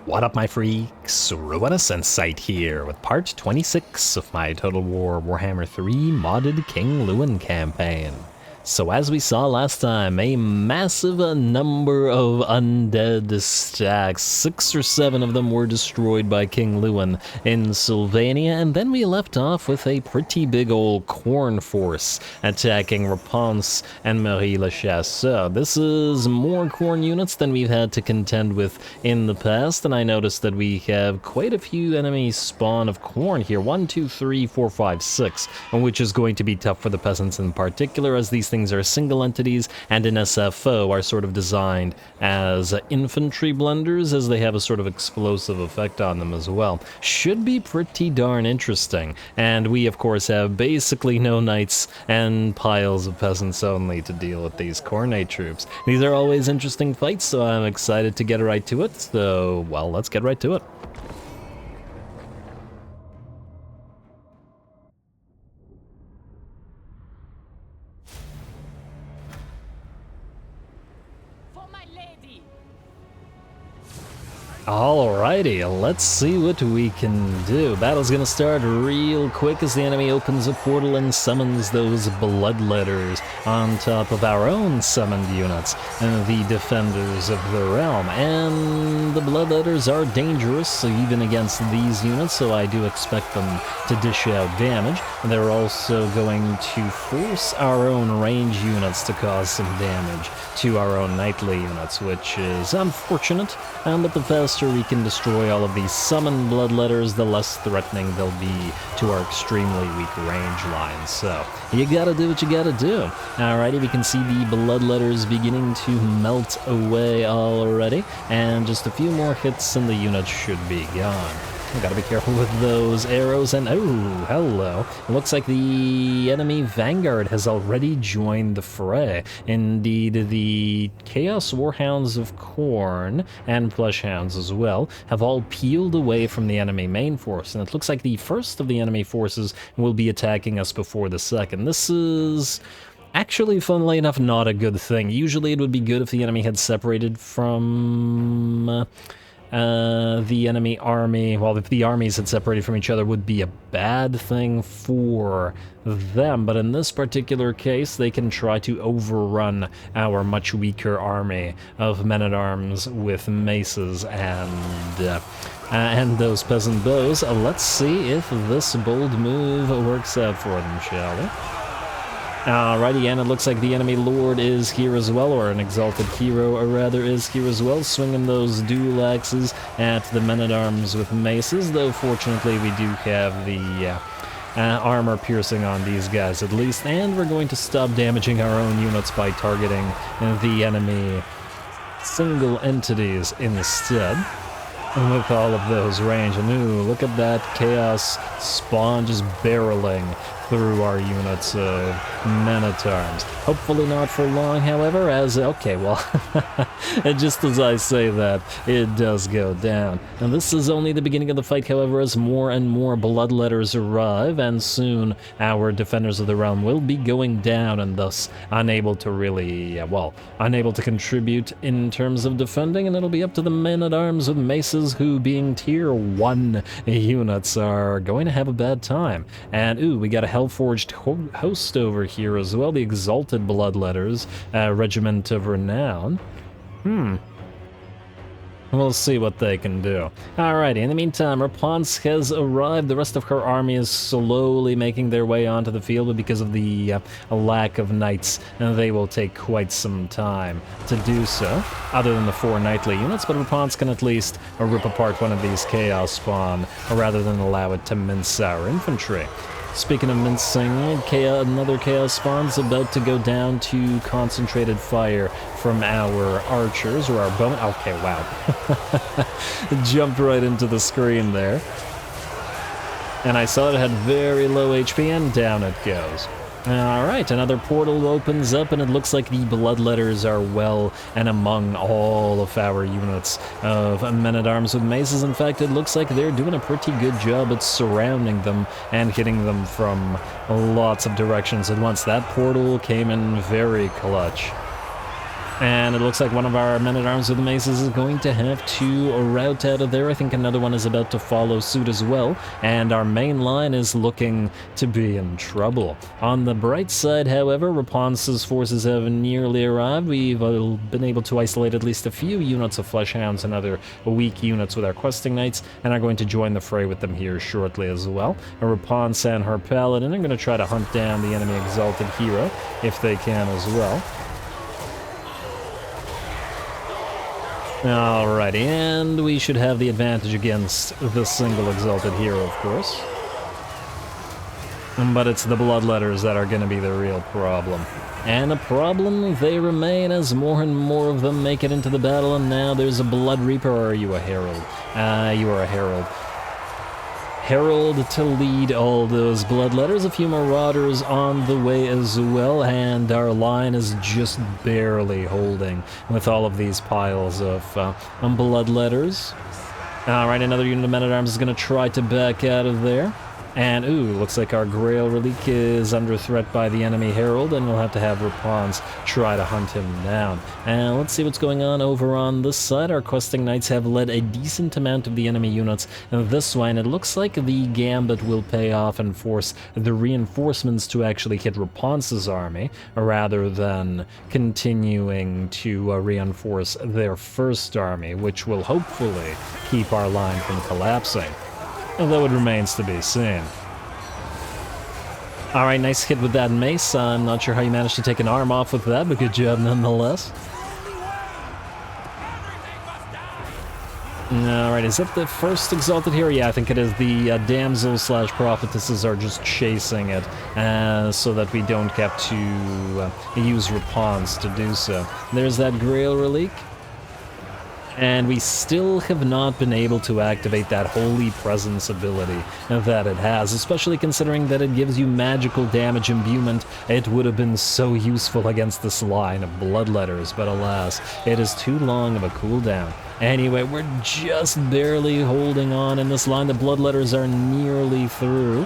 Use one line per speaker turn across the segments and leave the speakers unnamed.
What up, my freaks? RuinusInsight here with part 26 of my Total War Warhammer 3 modded King Louen campaign. So as we saw last time, a massive number of undead stacks, 6 or 7 of them were destroyed by King Louen in Sylvania, and then we left off with a pretty big old khorne force attacking Rapanse and Marie-le-Chasseur. This is more khorne units than we've had to contend with in the past, and I noticed that we have quite a few enemy spawn of khorne here, 1, 2, 3, 4, 5, 6, which is going to be tough for the peasants in particular, as these things are single entities and in SFO are sort of designed as infantry blenders, as they have a sort of explosive effect on them as well. Should be pretty darn interesting, and we of course have basically no knights and piles of peasants only to deal with these khorne troops. These are always interesting fights, so I'm excited to get right to it, so well, let's get right to it. Alrighty, let's see what we can do. Battle's gonna start real quick as the enemy opens a portal and summons those bloodletters on top of our own summoned units, the defenders of the realm. And the bloodletters are dangerous even against these units, so I do expect them to dish out damage. They're also going to force our own range units to cause some damage to our own knightly units, which is unfortunate, but the faster we can destroy all of these summoned bloodletters, the less threatening they'll be to our extremely weak range lines. So you gotta do what you gotta do. Alrighty, we can see the bloodletters beginning to melt away already, and just a few more hits and the unit should be gone. We gotta be careful with those arrows, and oh, hello. It looks like the enemy vanguard has already joined the fray. Indeed, the Chaos Warhounds of Khorne, and Fleshhounds as well, have all peeled away from the enemy main force, and it looks like the first of the enemy forces will be attacking us before the second. This is actually, funnily enough, not a good thing. Usually it would be good if the enemy had separated from the enemy army. Well, if the armies had separated from each other, would be a bad thing for them, but in this particular case, they can try to overrun our much weaker army of men-at-arms with maces and those peasant bows. Let's see if this bold move works out for them, shall we? Alrighty, and it looks like the enemy lord is here as well, or an exalted hero, or rather, is here as well, swinging those dual axes at the men-at-arms with maces, though fortunately we do have the armor piercing on these guys at least, and we're going to stop damaging our own units by targeting the enemy single entities instead. With all of those range, and ooh, look at that chaos spawn just barreling through our units of men-at-arms. Hopefully not for long, however, as, okay, well, just as I say that, it does go down. And this is only the beginning of the fight, however, as more and more bloodletters arrive, and soon our defenders of the realm will be going down, and thus unable to really, well, unable to contribute in terms of defending, and it'll be up to the men-at-arms with maces who, being tier 1 units, are going to have a bad time. And, ooh, we got a Hellforged host over here as well, the Exalted Bloodletters, Regiment of Renown. We'll see what they can do. Alrighty, in the meantime, Rapanse has arrived. The rest of her army is slowly making their way onto the field, but because of the lack of knights, they will take quite some time to do so, other than the 4 knightly units, but Rapanse can at least rip apart one of these chaos spawn, rather than allow it to mince our infantry. Speaking of mincing, another chaos spawn's about to go down to concentrated fire from our archers, or our bone. Okay, wow. Jumped right into the screen there. And I saw it had very low HP, and down it goes. Alright, another portal opens up, and it looks like the bloodletters are well and among all of our units of men-at-arms with maces. In fact, it looks like they're doing a pretty good job at surrounding them and hitting them from lots of directions at once. That portal came in very clutch. And it looks like one of our men-at-arms with maces is going to have to route out of there. I think another one is about to follow suit as well. And our main line is looking to be in trouble. On the bright side, however, Rapanse's forces have nearly arrived. We've been able to isolate at least a few units of Fleshhounds and other weak units with our questing knights, and are going to join the fray with them here shortly as well. Rapanse and her paladin are going to try to hunt down the enemy exalted hero, if they can as well. Alrighty, and we should have the advantage against the single exalted hero, of course. But it's the bloodletters that are going to be the real problem. And a problem they remain as more and more of them make it into the battle, and now there's a Blood Reaper, or are you a Herald? You are a Herald. Herald to lead all those bloodletters, a few marauders on the way as well, and our line is just barely holding with all of these piles of bloodletters. Alright, another unit of men-at-arms is going to try to back out of there. And, ooh, looks like our Grail Relic is under threat by the enemy Herald, and we'll have to have Rapanse try to hunt him down. And let's see what's going on over on this side. Our questing knights have led a decent amount of the enemy units this way, and it looks like the gambit will pay off and force the reinforcements to actually hit Rapanse's army, rather than continuing to reinforce their first army, which will hopefully keep our line from collapsing. Although it remains to be seen. Alright, nice hit with that mace. I'm not sure how you managed to take an arm off with that, but good job nonetheless. Alright, is that the first exalted hero? Yeah, I think it is. The damsels slash prophetesses are just chasing it, so that we don't get to use Rapanse to do so. There's that Grail Relic. And we still have not been able to activate that Holy Presence ability that it has, especially considering that it gives you magical damage imbuement. It would have been so useful against this line of bloodletters, but alas, it is too long of a cooldown. Anyway, we're just barely holding on in this line. The bloodletters are nearly through.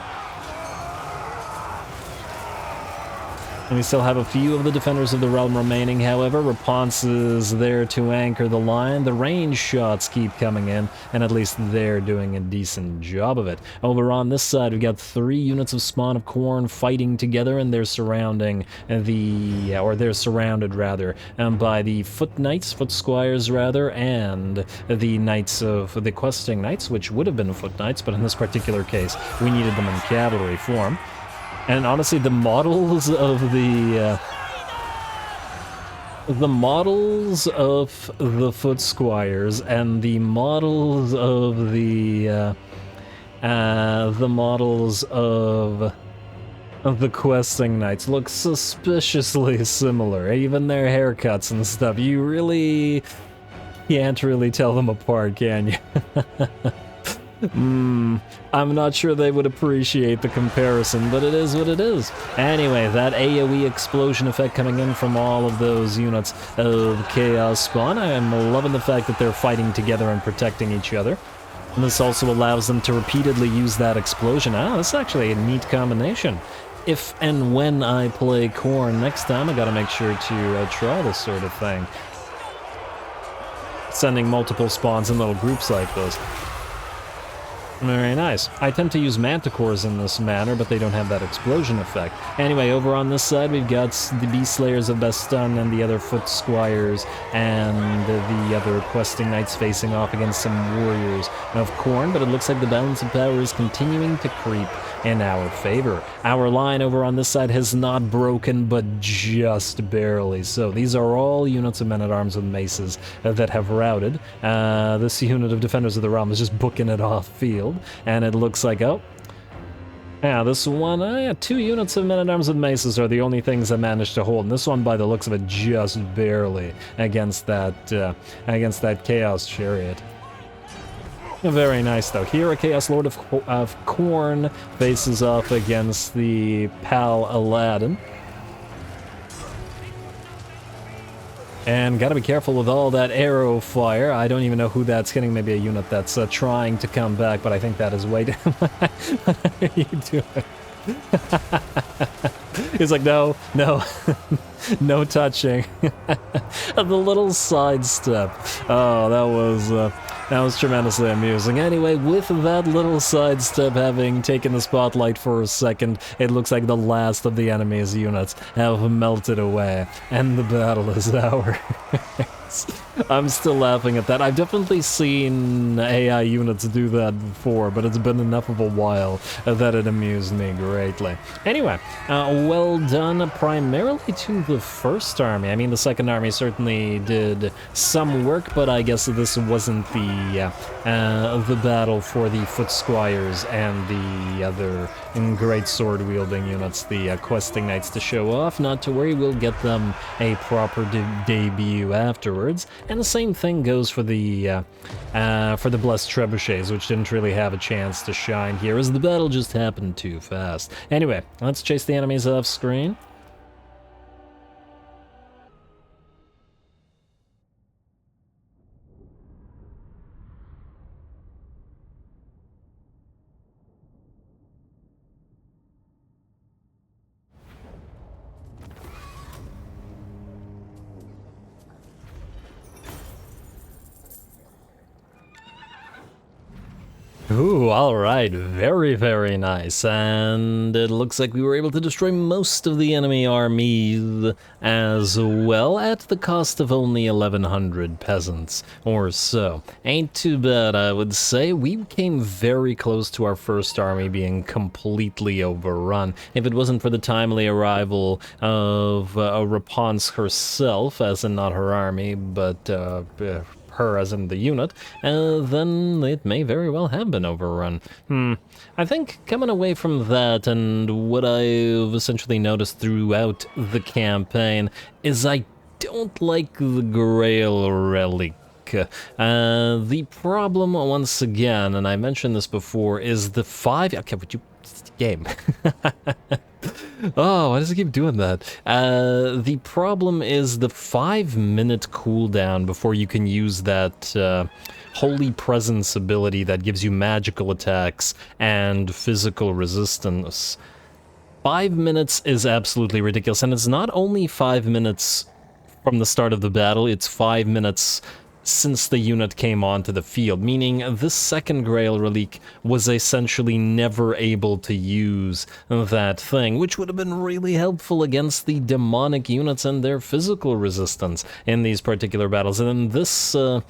And we still have a few of the defenders of the realm remaining, however. Rapanse is there to anchor the line. The range shots keep coming in, and at least they're doing a decent job of it. Over on this side, we've got 3 units of Spawn of Khorne fighting together, and they're surrounding they're surrounded rather, by the foot knights, foot squires rather, and the knights of the questing knights, which would have been foot knights, but in this particular case, we needed them in cavalry form. And honestly, the models of the foot squires and the models of the questing knights look suspiciously similar. Even their haircuts and stuff. You really can't really tell them apart, can you? I'm not sure they would appreciate the comparison, but it is what it is. Anyway, that AoE explosion effect coming in from all of those units of Chaos Spawn. I am loving the fact that they're fighting together and protecting each other. And this also allows them to repeatedly use that explosion. This is actually a neat combination. If and when I play Khorne next time, I gotta make sure to try this sort of thing. Sending multiple spawns in little groups like this. Very nice. I tend to use manticores in this manner, but they don't have that explosion effect. Anyway, over on this side, we've got the Beast Slayers of Bastan and the other Foot Squires and the other questing knights facing off against some warriors of Khorne, but it looks like the balance of power is continuing to creep in our favor. Our line over on this side has not broken, but just barely. So these are all units of men-at-arms with maces that have routed. This unit of Defenders of the Realm is just booking it off field, and it looks like, oh, yeah, this one, 2 units of men-at-arms with maces are the only things that managed to hold. And this one, by the looks of it, just barely against that Chaos Chariot. Very nice, though. Here, a Chaos Lord of Khorne faces off against the Pal Aladdin. And gotta be careful with all that arrow fire. I don't even know who that's hitting. Maybe a unit that's trying to come back, but I think that is way down. What are you doing? He's like, no, no, no touching. The little sidestep. Oh, that was tremendously amusing. Anyway, with that little sidestep having taken the spotlight for a second, it looks like the last of the enemy's units have melted away, and the battle is ours. I'm still laughing at that. I've definitely seen AI units do that before, but it's been enough of a while that it amused me greatly. Anyway, well done primarily to the first army. I mean, the second army certainly did some work, but I guess this wasn't the battle for the foot squires and the other great sword-wielding units, the questing knights, to show off. Not to worry, we'll get them a proper debut afterwards. And the same thing goes for the blessed trebuchets, which didn't really have a chance to shine here, as the battle just happened too fast. Anyway, let's chase the enemies off screen. Ooh, alright, very, very nice, and it looks like we were able to destroy most of the enemy armies as well, at the cost of only 1,100 peasants or so. Ain't too bad, I would say. We came very close to our first army being completely overrun. If it wasn't for the timely arrival of Rapanse herself, as in not her army, but her as in the unit, then it may very well have been overrun. I think coming away from that, and what I've essentially noticed throughout the campaign, is I don't like the Grail Relic. The problem, once again, and I mentioned this before, is the 5... Okay, would you... Game. Oh, why does it keep doing that? The problem is the 5-minute cooldown before you can use that Holy Presence ability that gives you magical attacks and physical resistance. 5 minutes is absolutely ridiculous, and it's not only 5 minutes from the start of the battle, it's 5 minutes since the unit came onto the field, meaning this second Grail Relic was essentially never able to use that thing, which would have been really helpful against the demonic units and their physical resistance in these particular battles. And this one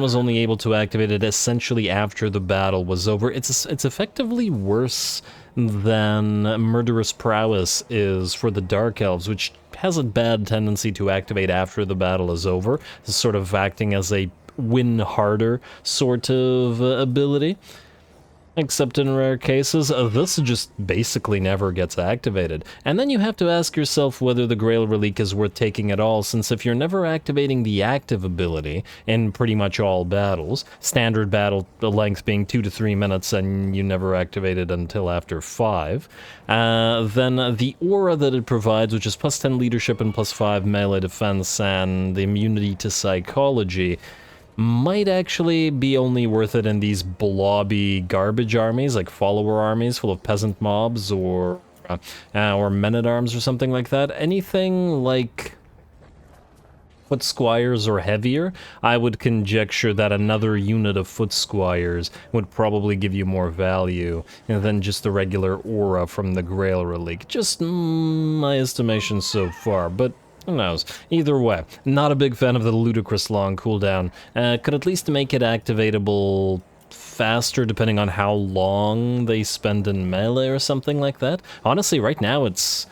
was only able to activate it essentially after the battle was over. It's effectively worse than Murderous Prowess is for the Dark Elves, which has a bad tendency to activate after the battle is over, sort of acting as a win harder sort of ability. Except in rare cases, this just basically never gets activated. And then you have to ask yourself whether the Grail Relic is worth taking at all, since if you're never activating the active ability in pretty much all battles, standard battle length being 2 to 3 minutes and you never activate it until after 5, then the aura that it provides, which is plus 10 leadership and plus 5 melee defense and the immunity to psychology, might actually be only worth it in these blobby garbage armies, like follower armies full of peasant mobs, or men-at-arms or something like that. Anything like foot squires or heavier, I would conjecture that another unit of foot squires would probably give you more value than just the regular aura from the Grail Relic. Just my estimation so far, but who knows? Either way, not a big fan of the ludicrous long cooldown. Could at least make it activatable faster depending on how long they spend in melee or something like that. Honestly, right now it's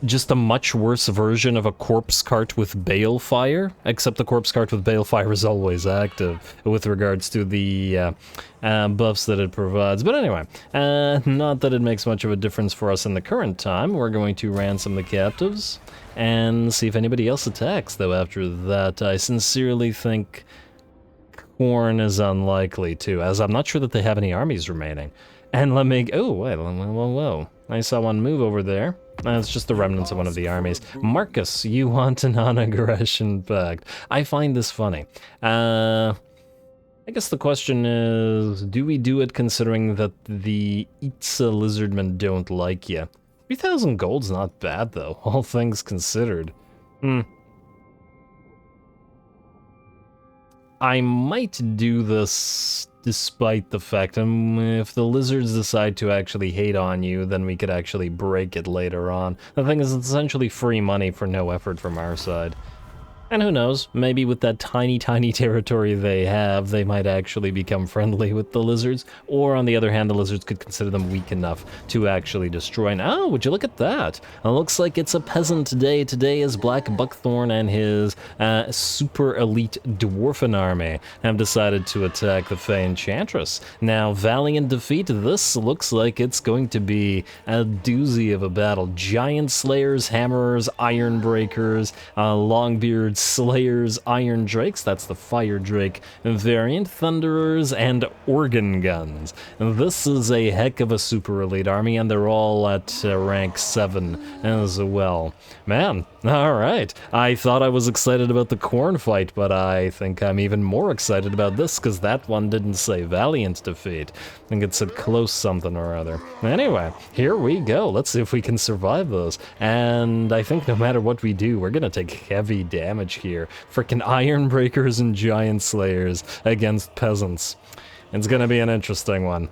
just a much worse version of a corpse cart with balefire, except the corpse cart with balefire is always active with regards to the buffs that it provides. But anyway, not that it makes much of a difference for us in the current time. We're going to ransom the captives and see if anybody else attacks, though after that I sincerely think Khorne is unlikely to, as I'm not sure that they have any armies remaining. And let me... Oh, wait, whoa. I saw one move over there. It's just the remnants of one of the armies. Marcus, you want a non-aggression pact. I find this funny. I guess the question is, do we do it considering that the Itza lizardmen don't like you? 3,000 gold's not bad though, all things considered. I might do this despite the fact, if the lizards decide to actually hate on you, then we could actually break it later on. The thing is, it's essentially free money for no effort from our side. And who knows, maybe with that tiny, tiny territory they have, they might actually become friendly with the lizards, or on the other hand, the lizards could consider them weak enough to actually destroy. Now, would you look at that? It looks like it's a peasant day. Today is Black Buckthorn and his super elite Dwarfen army have decided to attack the Fey Enchantress. Now, valiant defeat, this looks like it's going to be a doozy of a battle. Giant Slayers, Hammerers, Iron Breakers, Longbeards, Slayers, Iron Drakes, that's the Fire Drake variant, Thunderers, and Organ Guns. This is a heck of a super elite army, and they're all at rank 7 as well. Man, alright. I thought I was excited about the Khorne fight, but I think I'm even more excited about this, because that one didn't say valiant defeat. I think it said close something or other. Anyway, here we go. Let's see if we can survive those. And I think no matter what we do, we're gonna take heavy damage here. Frickin' Iron Breakers and Giant Slayers against peasants. It's gonna be an interesting one.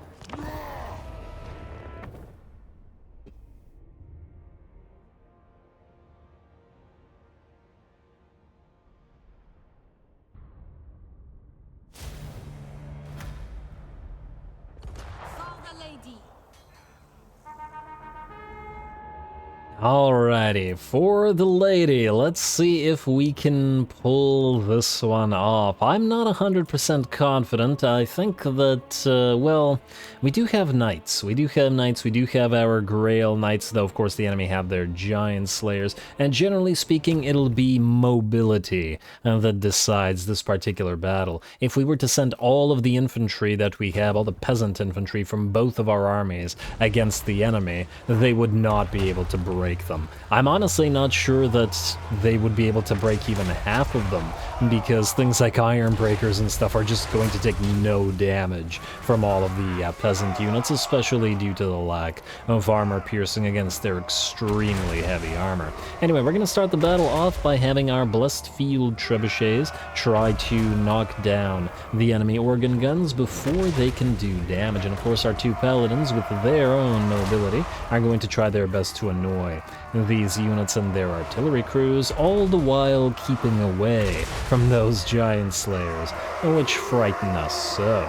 Alrighty, for the lady, let's see if we can pull this one off. I'm not 100% confident. I think that, well, we do have knights. We do have our Grail Knights, though of course the enemy have their Giant Slayers, and generally speaking, it'll be mobility that decides this particular battle. If we were to send all of the infantry that we have, all the peasant infantry from both of our armies against the enemy, they would not be able to break them. I'm honestly not sure that they would be able to break even half of them, because things like Iron Breakers and stuff are just going to take no damage from all of the peasant units, especially due to the lack of armor piercing against their extremely heavy armor. Anyway, we're going to start the battle off by having our Blessed Field Trebuchets try to knock down the enemy organ guns before they can do damage, and of course our two paladins with their own mobility are going to try their best to annoy these units and their artillery crews, all the while keeping away from those Giant Slayers, which frighten us so.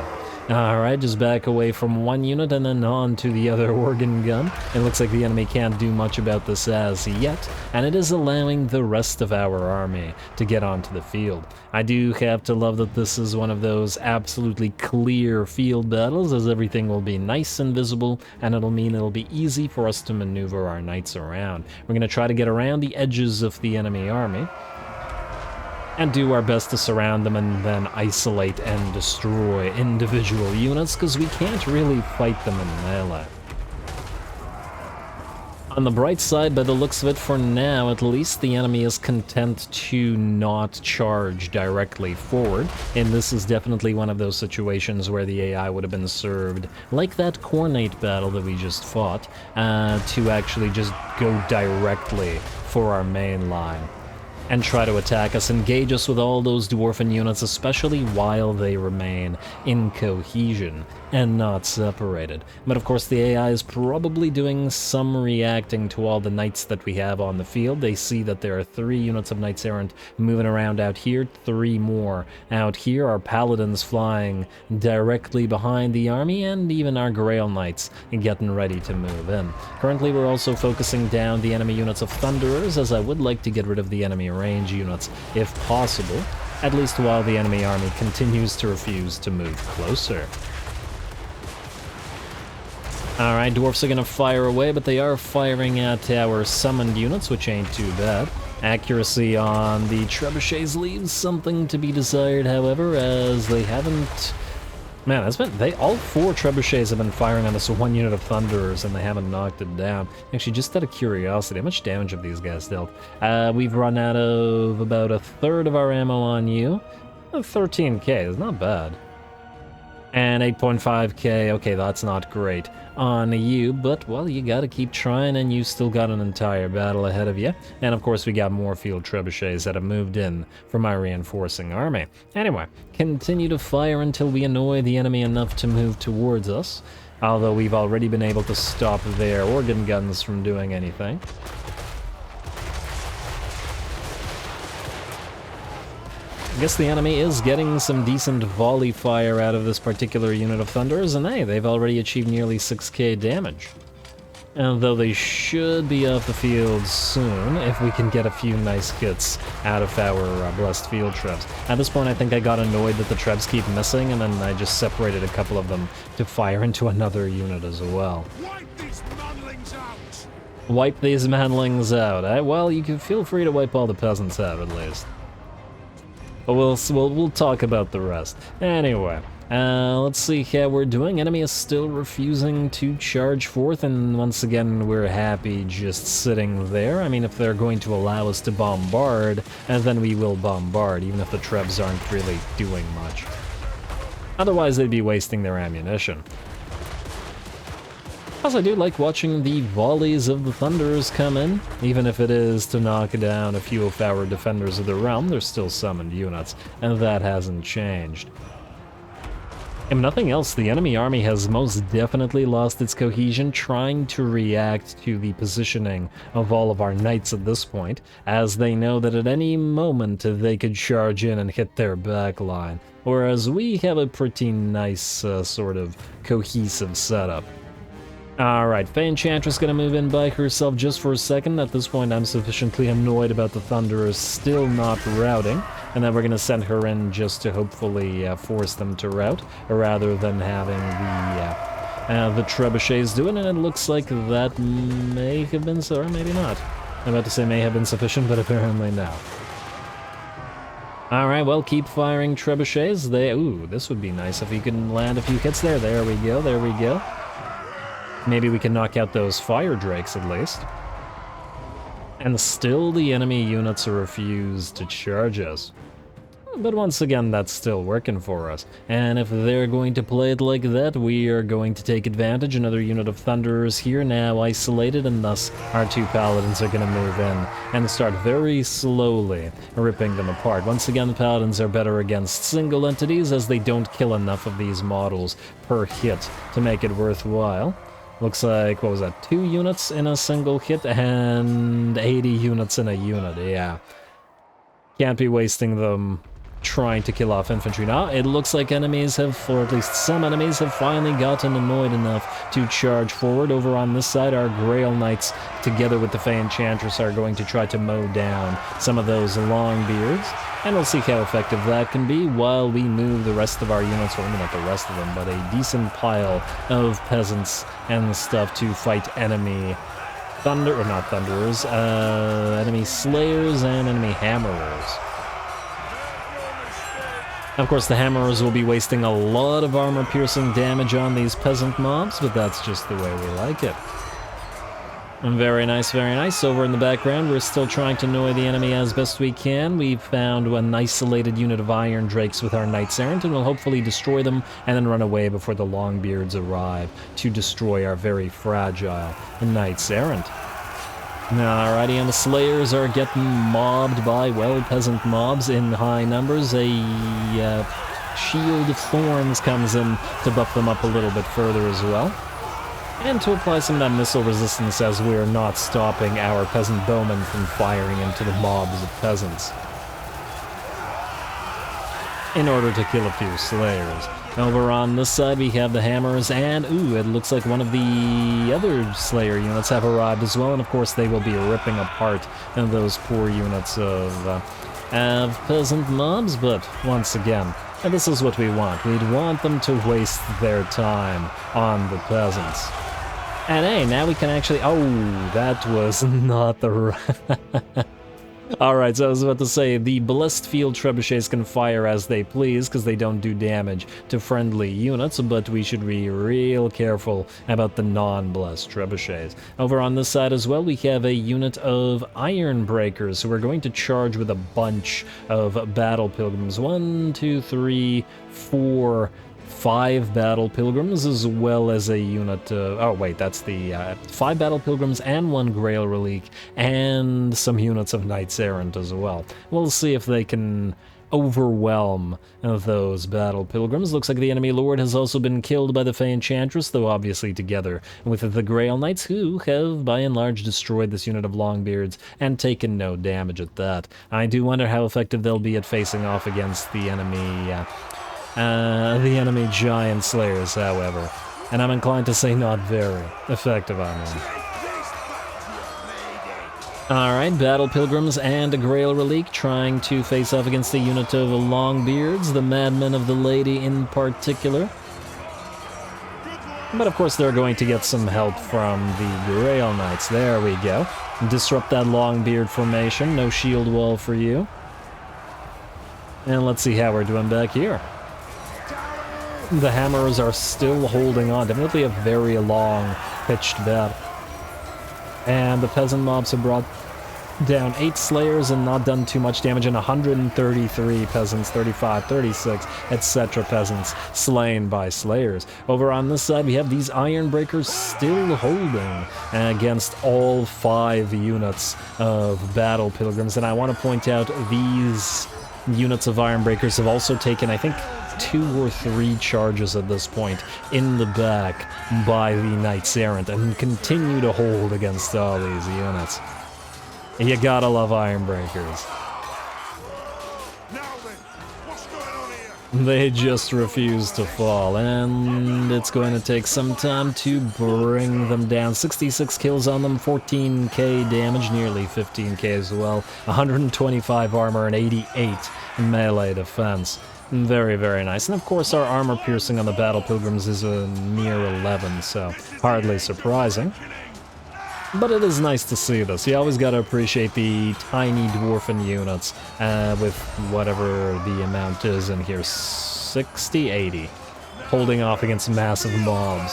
Alright, just back away from one unit and then on to the other organ gun. It looks like the enemy can't do much about this as yet, and it is allowing the rest of our army to get onto the field. I do have to love that this is one of those absolutely clear field battles, as everything will be nice and visible, and it'll mean it'll be easy for us to maneuver our knights around. We're going to try to get around the edges of the enemy army, and do our best to surround them and then isolate and destroy individual units, because we can't really fight them in melee. On the bright side, by the looks of it for now, at least the enemy is content to not charge directly forward, and this is definitely one of those situations where the AI would have been served, like that Khornate battle that we just fought, to actually just go directly for our main line and try to attack us, engage us with all those Dwarven units, especially while they remain in cohesion and not separated. But of course the AI is probably doing some reacting to all the knights that we have on the field. They see that there are 3 units of Knights Errant moving around out here, 3 more out here, our Paladins flying directly behind the army, and even our Grail Knights getting ready to move in. Currently we're also focusing down the enemy units of Thunderers, as I would like to get rid of the enemy range units if possible, at least while the enemy army continues to refuse to move closer. Alright, dwarfs are gonna fire away, but they are firing at our summoned units, which ain't too bad. Accuracy on the trebuchets leaves something to be desired, however, as they haven't... Man, all 4 trebuchets have been firing on this one unit of Thunderers, and they haven't knocked it down. Actually, just out of curiosity, how much damage have these guys dealt? We've run out of about a third of our ammo on you. 13k is not bad. And 8.5k, okay, that's not great on you, but, well, you gotta keep trying, and you still got an entire battle ahead of you. And, of course, we got more field trebuchets that have moved in for my reinforcing army. Anyway, continue to fire until we annoy the enemy enough to move towards us, although we've already been able to stop their organ guns from doing anything. I guess the enemy is getting some decent volley fire out of this particular unit of Thunders, and hey, they've already achieved nearly 6k damage. Although they should be off the field soon, if we can get a few nice hits out of our blessed field trebs. At this point, I think I got annoyed that the trebs keep missing, and then I just separated a couple of them to fire into another unit as well.
Wipe these manlings out!
Wipe these manlings out, eh? Well, you can feel free to wipe all the peasants out, at least. But we'll talk about the rest. Anyway, let's see how we're doing. Enemy is still refusing to charge forth, and once again, we're happy just sitting there. I mean, if they're going to allow us to bombard, and then we will bombard, even if the trebs aren't really doing much. Otherwise, they'd be wasting their ammunition. Plus, I do like watching the volleys of the Thunders come in. Even if it is to knock down a few of our defenders of the realm, they're still summoned units, and that hasn't changed. If nothing else, the enemy army has most definitely lost its cohesion trying to react to the positioning of all of our knights at this point, as they know that at any moment they could charge in and hit their back line, whereas we have a pretty nice sort of cohesive setup. Alright, Fey Enchantress gonna move in by herself just for a second. At this point, I'm sufficiently annoyed about the Thunderers still not routing, and then we're gonna send her in just to hopefully force them to rout, rather than having the trebuchets do it, and it looks like that may have been so, or maybe not. I'm about to say may have been sufficient, but apparently not. Alright, well, keep firing trebuchets. Ooh, this would be nice if you can land a few hits there. There we go, there we go. Maybe we can knock out those fire drakes at least. And still the enemy units refuse to charge us. But once again, that's still working for us. And if they're going to play it like that, we are going to take advantage. Another unit of Thunderers here now isolated, and thus our two Paladins are going to move in and start very slowly ripping them apart. Once again, the Paladins are better against single entities, as they don't kill enough of these models per hit to make it worthwhile. Looks like, what was that, 2 units in a single hit and 80 units in a unit, yeah. Can't be wasting them trying to kill off infantry. Now, it looks like enemies have, or at least some enemies, have finally gotten annoyed enough to charge forward. Over on this side, our Grail Knights, together with the Fey Enchantress, are going to try to mow down some of those Longbeards. And we'll see how effective that can be while we move the rest of our units, or maybe not the rest of them, but a decent pile of peasants and stuff to fight enemy Thunderers, enemy Slayers and enemy Hammerers. Of course, the Hammerers will be wasting a lot of armor-piercing damage on these peasant mobs, but that's just the way we like it. And very nice, very nice. Over in the background, we're still trying to annoy the enemy as best we can. We've found an isolated unit of Iron Drakes with our Knights Errant, and we'll hopefully destroy them and then run away before the Longbeards arrive to destroy our very fragile Knights Errant. Alrighty, and the Slayers are getting mobbed by, well, peasant mobs in high numbers. A Shield of Thorns comes in to buff them up a little bit further as well. And to apply some of that missile resistance, as we're not stopping our peasant bowmen from firing into the mobs of peasants in order to kill a few Slayers. Over on this side, we have the Hammers, and ooh, it looks like one of the other Slayer units have arrived as well, and of course they will be ripping apart those poor units of peasant mobs, but once again, and this is what we want. We'd want them to waste their time on the peasants. And hey, now we can actually... Oh, that was not the right... Alright, so I was about to say, the Blessed Field Trebuchets can fire as they please, because they don't do damage to friendly units, but we should be real careful about the non-Blessed Trebuchets. Over on this side as well, we have a unit of Iron Breakers, who are going to charge with a bunch of Battle Pilgrims. 1, 2, 3, 4 5 battle pilgrims as well as a unit. Oh wait, that's the 5 battle pilgrims and 1 Grail relic and some units of knights errant as well. We'll see if they can overwhelm those battle pilgrims. Looks like the enemy lord has also been killed by the Fey Enchantress, though obviously together with the Grail Knights, who have by and large destroyed this unit of Longbeards and taken no damage at that. I do wonder how effective they'll be at facing off against the enemy Giant Slayers, however. And I'm inclined to say not very effective on them. Alright, Battle Pilgrims and a Grail Relic trying to face off against the unit of Longbeards, the Madmen of the Lady in particular. But of course they're going to get some help from the Grail Knights. There we go. Disrupt that Longbeard formation, no shield wall for you. And let's see how we're doing back here. The Hammers are still holding on, definitely a very long pitched battle. And the peasant mobs have brought down 8 slayers and not done too much damage, and 133 peasants, 35, 36, etc. peasants slain by slayers. Over on this side, we have these iron breakers still holding against all 5 units of battle pilgrims. And I want to point out these units of iron breakers have also taken, I think, 2 or 3 charges at this point in the back by the Knights Errant and continue to hold against all these units. You gotta love iron breakers.
Now then, what's going on here?
They just refuse to fall, and it's going to take some time to bring them down. 66 kills on them, 14k damage, nearly 15k as well, 125 armor and 88 melee defense. Very, very nice. And of course our armor piercing on the Battle Pilgrims is a mere 11, so hardly surprising. But it is nice to see this. You always gotta appreciate the tiny dwarfen units with whatever the amount is in here. 60, 80. Holding off against massive mobs.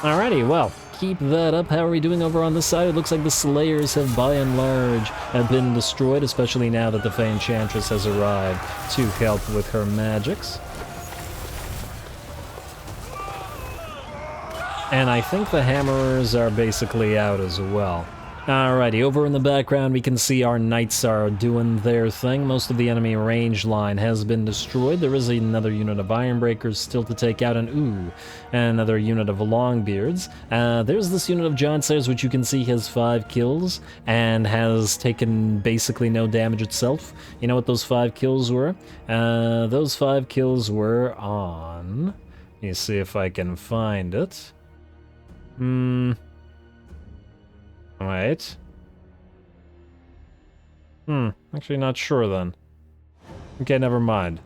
Alrighty, well, keep that up. How are we doing over on this side? It looks like the Slayers have by and large been destroyed, especially now that the Fey Enchantress has arrived to help with her magics. And I think the Hammerers are basically out as well. Alrighty, over in the background we can see our Knights are doing their thing. Most of the enemy range line has been destroyed. There is another unit of Ironbreakers still to take out, and another unit of Longbeards. There's this unit of Giant Slayers, which you can see has 5 kills and has taken basically no damage itself. You know what those 5 kills were? Those 5 kills were on... Let me see if I can find it. Wait. Actually not sure then. Okay, never mind.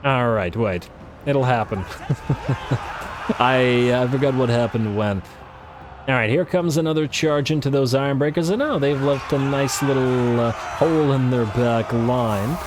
Alright, wait. It'll happen. I forgot what happened when. Alright, here comes another charge into those Ironbreakers, and now they've left a nice little hole in their back line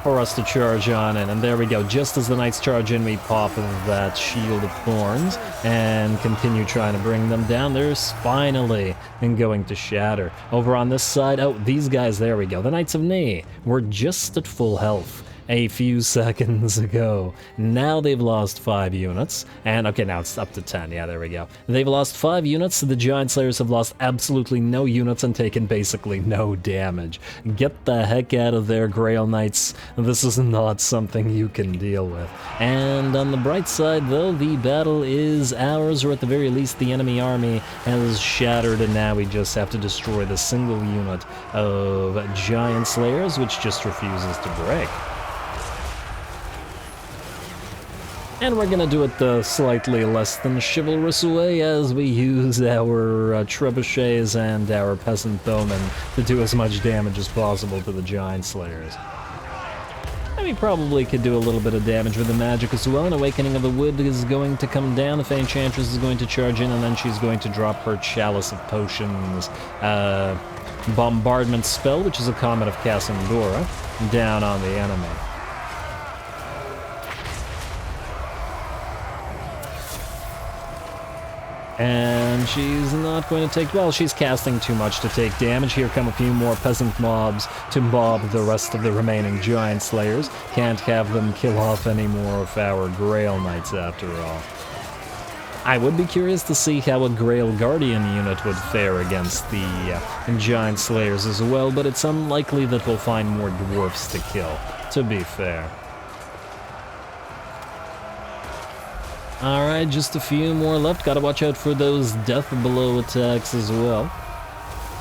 for us to charge on in, and there we go. Just as the Knights charge in, we pop that Shield of Thorns and continue trying to bring them down. They're finally going to shatter. Over on this side, oh, these guys, there we go. The Knights of Knee were just at full health a few seconds ago. Now they've lost 5 units, and okay, now it's up to 10. Yeah, there we go. They've lost 5 units. The Giant Slayers have lost absolutely no units and taken basically no damage. Get the heck out of there, Grail Knights. This is not something you can deal with. And on the bright side, though, the battle is ours, or at the very least the enemy army has shattered, and now we just have to destroy the single unit of Giant Slayers, which just refuses to break. And we're gonna do it the slightly less than chivalrous way, as we use our trebuchets and our peasant bowmen to do as much damage as possible to the Giant Slayers. And we probably could do a little bit of damage with the magic as well. An Awakening of the Wood is going to come down, the Fey Enchantress is going to charge in, and then she's going to drop her Chalice of Potions bombardment spell, which is a Comet of Cassandora, down on the enemy. And she's not going to take... Well, she's casting too much to take damage. Here come a few more peasant mobs to mob the rest of the remaining giant slayers. Can't have them kill off any more of our Grail Knights after all. I would be curious to see how a Grail Guardian unit would fare against the giant slayers as well, but it's unlikely that we'll find more dwarfs to kill, to be fair. Alright, just a few more left. Gotta watch out for those death blow attacks as well.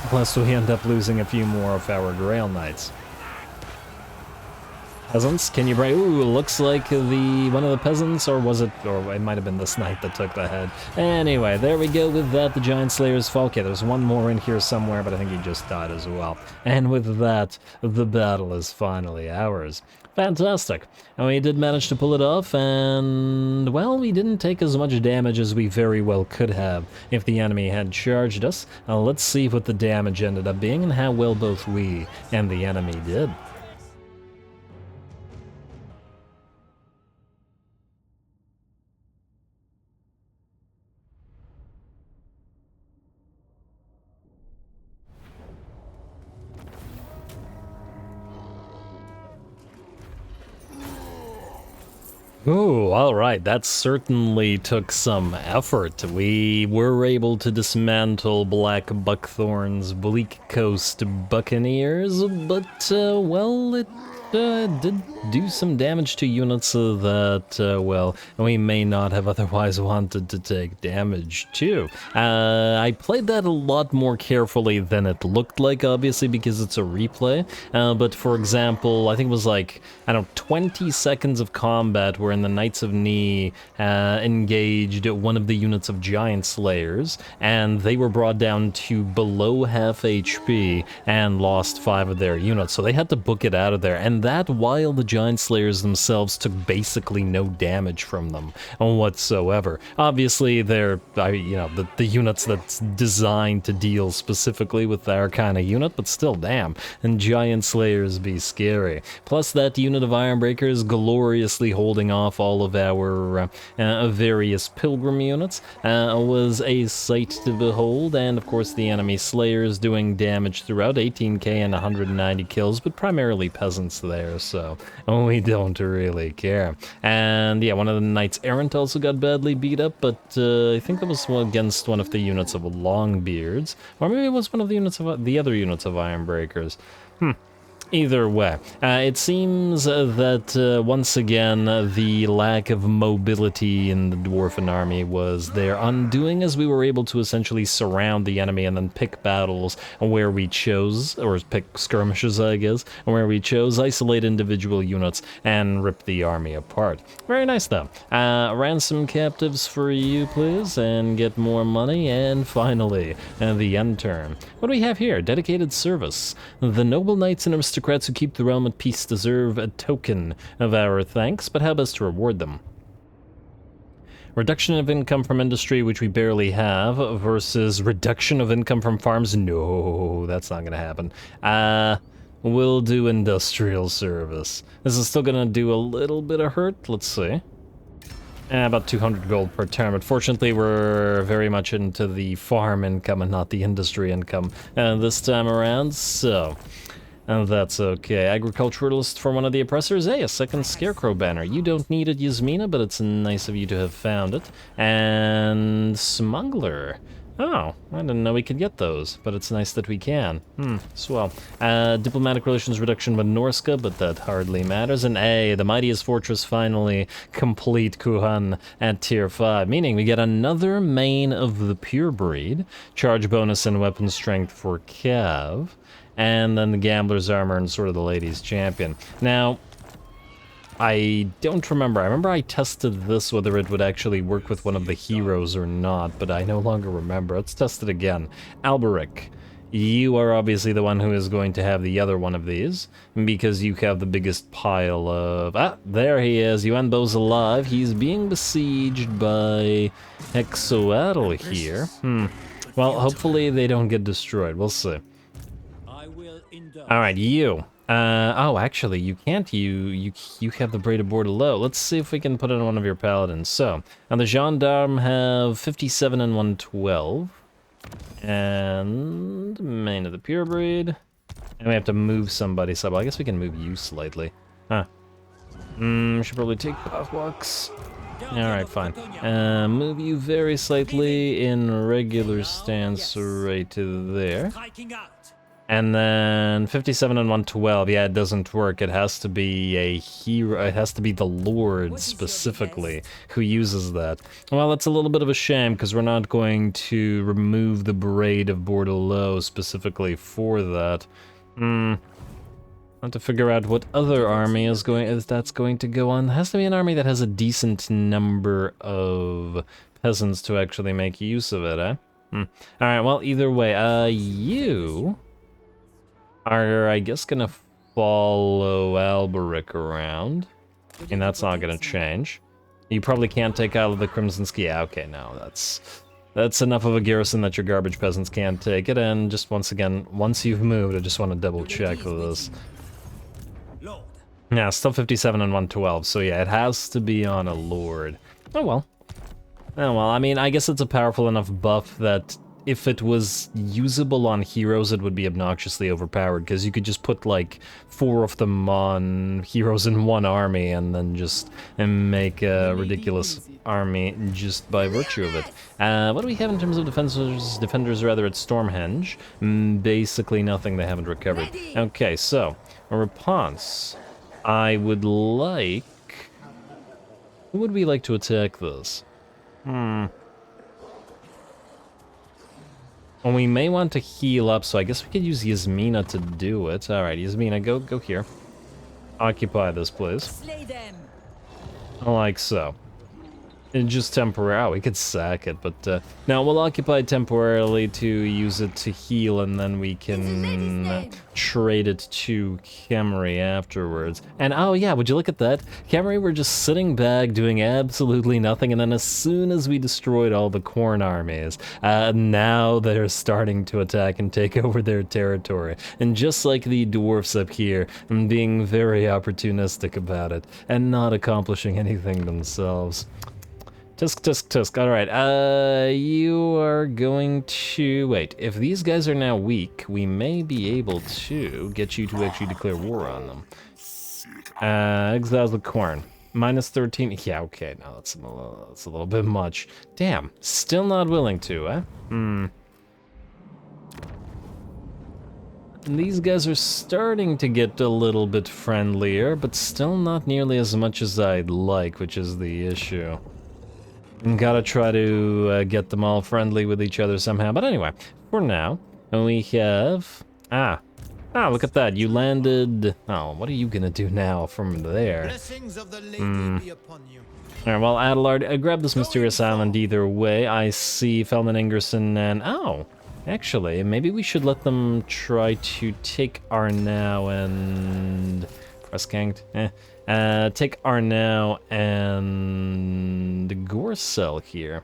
Plus we end up losing a few more of our Grail Knights. Peasants, can you break? Ooh, looks like one of the peasants, or was it, or it might have been this knight that took the head. Anyway, there we go with that, the Giant Slayers fall. Okay, there's one more in here somewhere, but I think he just died as well. And with that, the battle is finally ours. Fantastic. And we did manage to pull it off, and, well, we didn't take as much damage as we very well could have if the enemy had charged us. Let's see what the damage ended up being and how well both we and the enemy did. Ooh, alright, that certainly took some effort. We were able to dismantle Black Buckthorn's Bleak Coast Buccaneers, but, well, it did do some damage to units that, well, we may not have otherwise wanted to take damage to. I played that a lot more carefully than it looked like, obviously, because it's a replay, but for example, I think it was like, I don't know, 20 seconds of combat wherein the Knights of Ni engaged one of the units of Giant Slayers, and they were brought down to below half HP and lost 5 of their units, so they had to book it out of there, and that while the Giant Slayers themselves took basically no damage from them whatsoever. Obviously, they're, you know, the units that's designed to deal specifically with our kind of unit, but still, damn, and Giant Slayers be scary. Plus, that unit of Ironbreakers gloriously holding off all of our various Pilgrim units was a sight to behold, and of course the enemy Slayers doing damage throughout, 18k and 190 kills, but primarily peasants there, so we don't really care. And yeah, one of the Knights Errant also got badly beat up, but I think that was against one of the units of Longbeards, or maybe it was one of the units of the other units of Ironbreakers. Either way, it seems that once again the lack of mobility in the Dwarven army was their undoing, as we were able to essentially surround the enemy and then pick battles where we chose, or pick skirmishes I guess, where we chose, isolate individual units and rip the army apart. Very nice though. Ransom captives for you please, and get more money, and finally, the end turn. What do we have here? Dedicated service. The noble knights and aristocrats who keep the realm at peace deserve a token of our thanks, but how best to reward them? Reduction of income from industry, which we barely have, versus reduction of income from farms? No, that's not gonna happen. We'll do industrial service. This is still gonna do a little bit of hurt, let's see. About 200 gold per turn, but fortunately we're very much into the farm income and not the industry income this time around, so... And that's okay. Agriculturalist for one of the oppressors. Hey, a second scarecrow banner. You don't need it, Yasmina, but it's nice of you to have found it. And smuggler. Oh, I didn't know we could get those, but it's nice that we can. Swell. Diplomatic relations reduction with Norska, but that hardly matters. And hey, the mightiest fortress finally complete Couronne at tier 5, meaning we get another main of the pure breed, charge bonus and weapon strength for Cav, and then the Gambler's Armor and sort of the Ladies' Champion. Now, I don't remember. I remember I tested this, whether it would actually work with one of the heroes or not, but I no longer remember. Let's test it again. Alberic, you are obviously the one who is going to have the other one of these, because you have the biggest pile of... Ah, there he is. Yuanbo's alive. He's being besieged by Exoatl here. Well, hopefully they don't get destroyed. We'll see. Alright, you. Oh, actually, you can't. You have the braided board low. Let's see if we can put it on one of your paladins. So, and the gendarme have 57 and 112. And main of the pure breed. And we have to move somebody, so well, I guess we can move you slightly. Huh. Should probably take buffbox. Alright, fine. Move you very slightly in regular stance right to there. And then 57 and 112, yeah, it doesn't work. It has to be a hero, it has to be the Lord specifically who uses that. Well, that's a little bit of a shame because we're not going to remove the braid of Bordelot specifically for that. I have to figure out what other army is that's going to go on. There has to be an army that has a decent number of peasants to actually make use of it, eh? Alright, well, either way, you are, I guess, gonna follow Alberic around. And that's not gonna change. You probably can't take out of the Crimson Ski. Yeah, okay, no, that's enough of a garrison that your garbage peasants can't take it. And just once again, once you've moved, I just want to double check this. Yeah, still 57 and 112, so yeah, it has to be on a Lord. Oh well. Oh well, I mean, I guess it's a powerful enough buff that if it was usable on heroes, it would be obnoxiously overpowered, because you could just put, like, 4 of them on heroes in one army, and then just make a ridiculous army just by virtue of it. What do we have in terms of defenders rather, at Stormhenge? Basically nothing, they haven't recovered. Okay, so, a Rapanse. I would like... Who would we like to attack this? Well, we may want to heal up, so I guess we could use Yasmina to do it. Alright, Yasmina, go here. Occupy this, please.
Slay them.
Like so. And just temporary. Oh, we could sack it, but now we'll occupy temporarily to use it to heal, and then we can trade it to Camry afterwards. And oh yeah, would you look at that? Camry were just sitting back doing absolutely nothing, and then as soon as we destroyed all the khorne armies, now they're starting to attack and take over their territory. And just like the dwarfs up here, being very opportunistic about it, and not accomplishing anything themselves. Tusk. Alright, you are going to... Wait, if these guys are now weak, we may be able to get you to actually declare war on them. Exiles the khorne. Minus 13... Yeah, okay, no, that's a little bit much. Damn, still not willing to, eh? And these guys are starting to get a little bit friendlier, but still not nearly as much as I'd like, which is the issue. Gotta try to get them all friendly with each other somehow. But anyway, for now, we have... look at that. You landed... Oh, what are you gonna do now from there?
Blessings of the lady be upon you.
Alright, well, Adelard, grab this mysterious island either way. I see Felman Ingerson and... Oh, actually, maybe we should let them try to take Arnau and... Pressganked? Take Arnau and Gorcel here.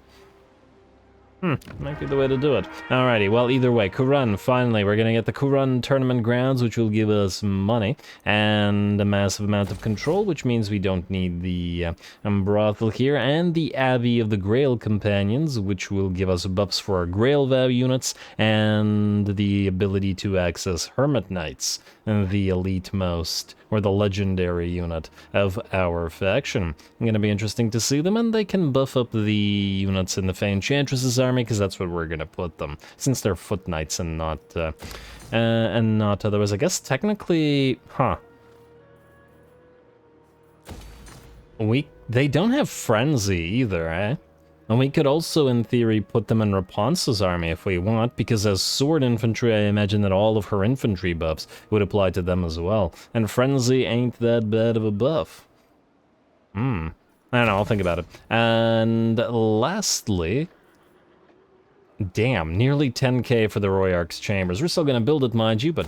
Might be the way to do it. Alrighty, well, either way, Couronne, finally, we're gonna get the Couronne tournament grounds, which will give us money, and a massive amount of control, which means we don't need the brothel here, and the Abbey of the Grail Companions, which will give us buffs for our Grail Vow units, and the ability to access Hermit Knights, the elite most, or the legendary unit of our faction. Gonna be interesting to see them, and they can buff up the units in the Fey Enchantress's army, because that's where we're gonna put them, since they're foot knights and not otherwise. I guess technically, they don't have frenzy either, eh? And we could also, in theory, put them in Rapanse's army if we want, because as sword infantry, I imagine that all of her infantry buffs would apply to them as well. And frenzy ain't that bad of a buff. I don't know, I'll think about it. And lastly... Damn, nearly 10k for the Royarch's Chambers. We're still gonna build it, mind you, but...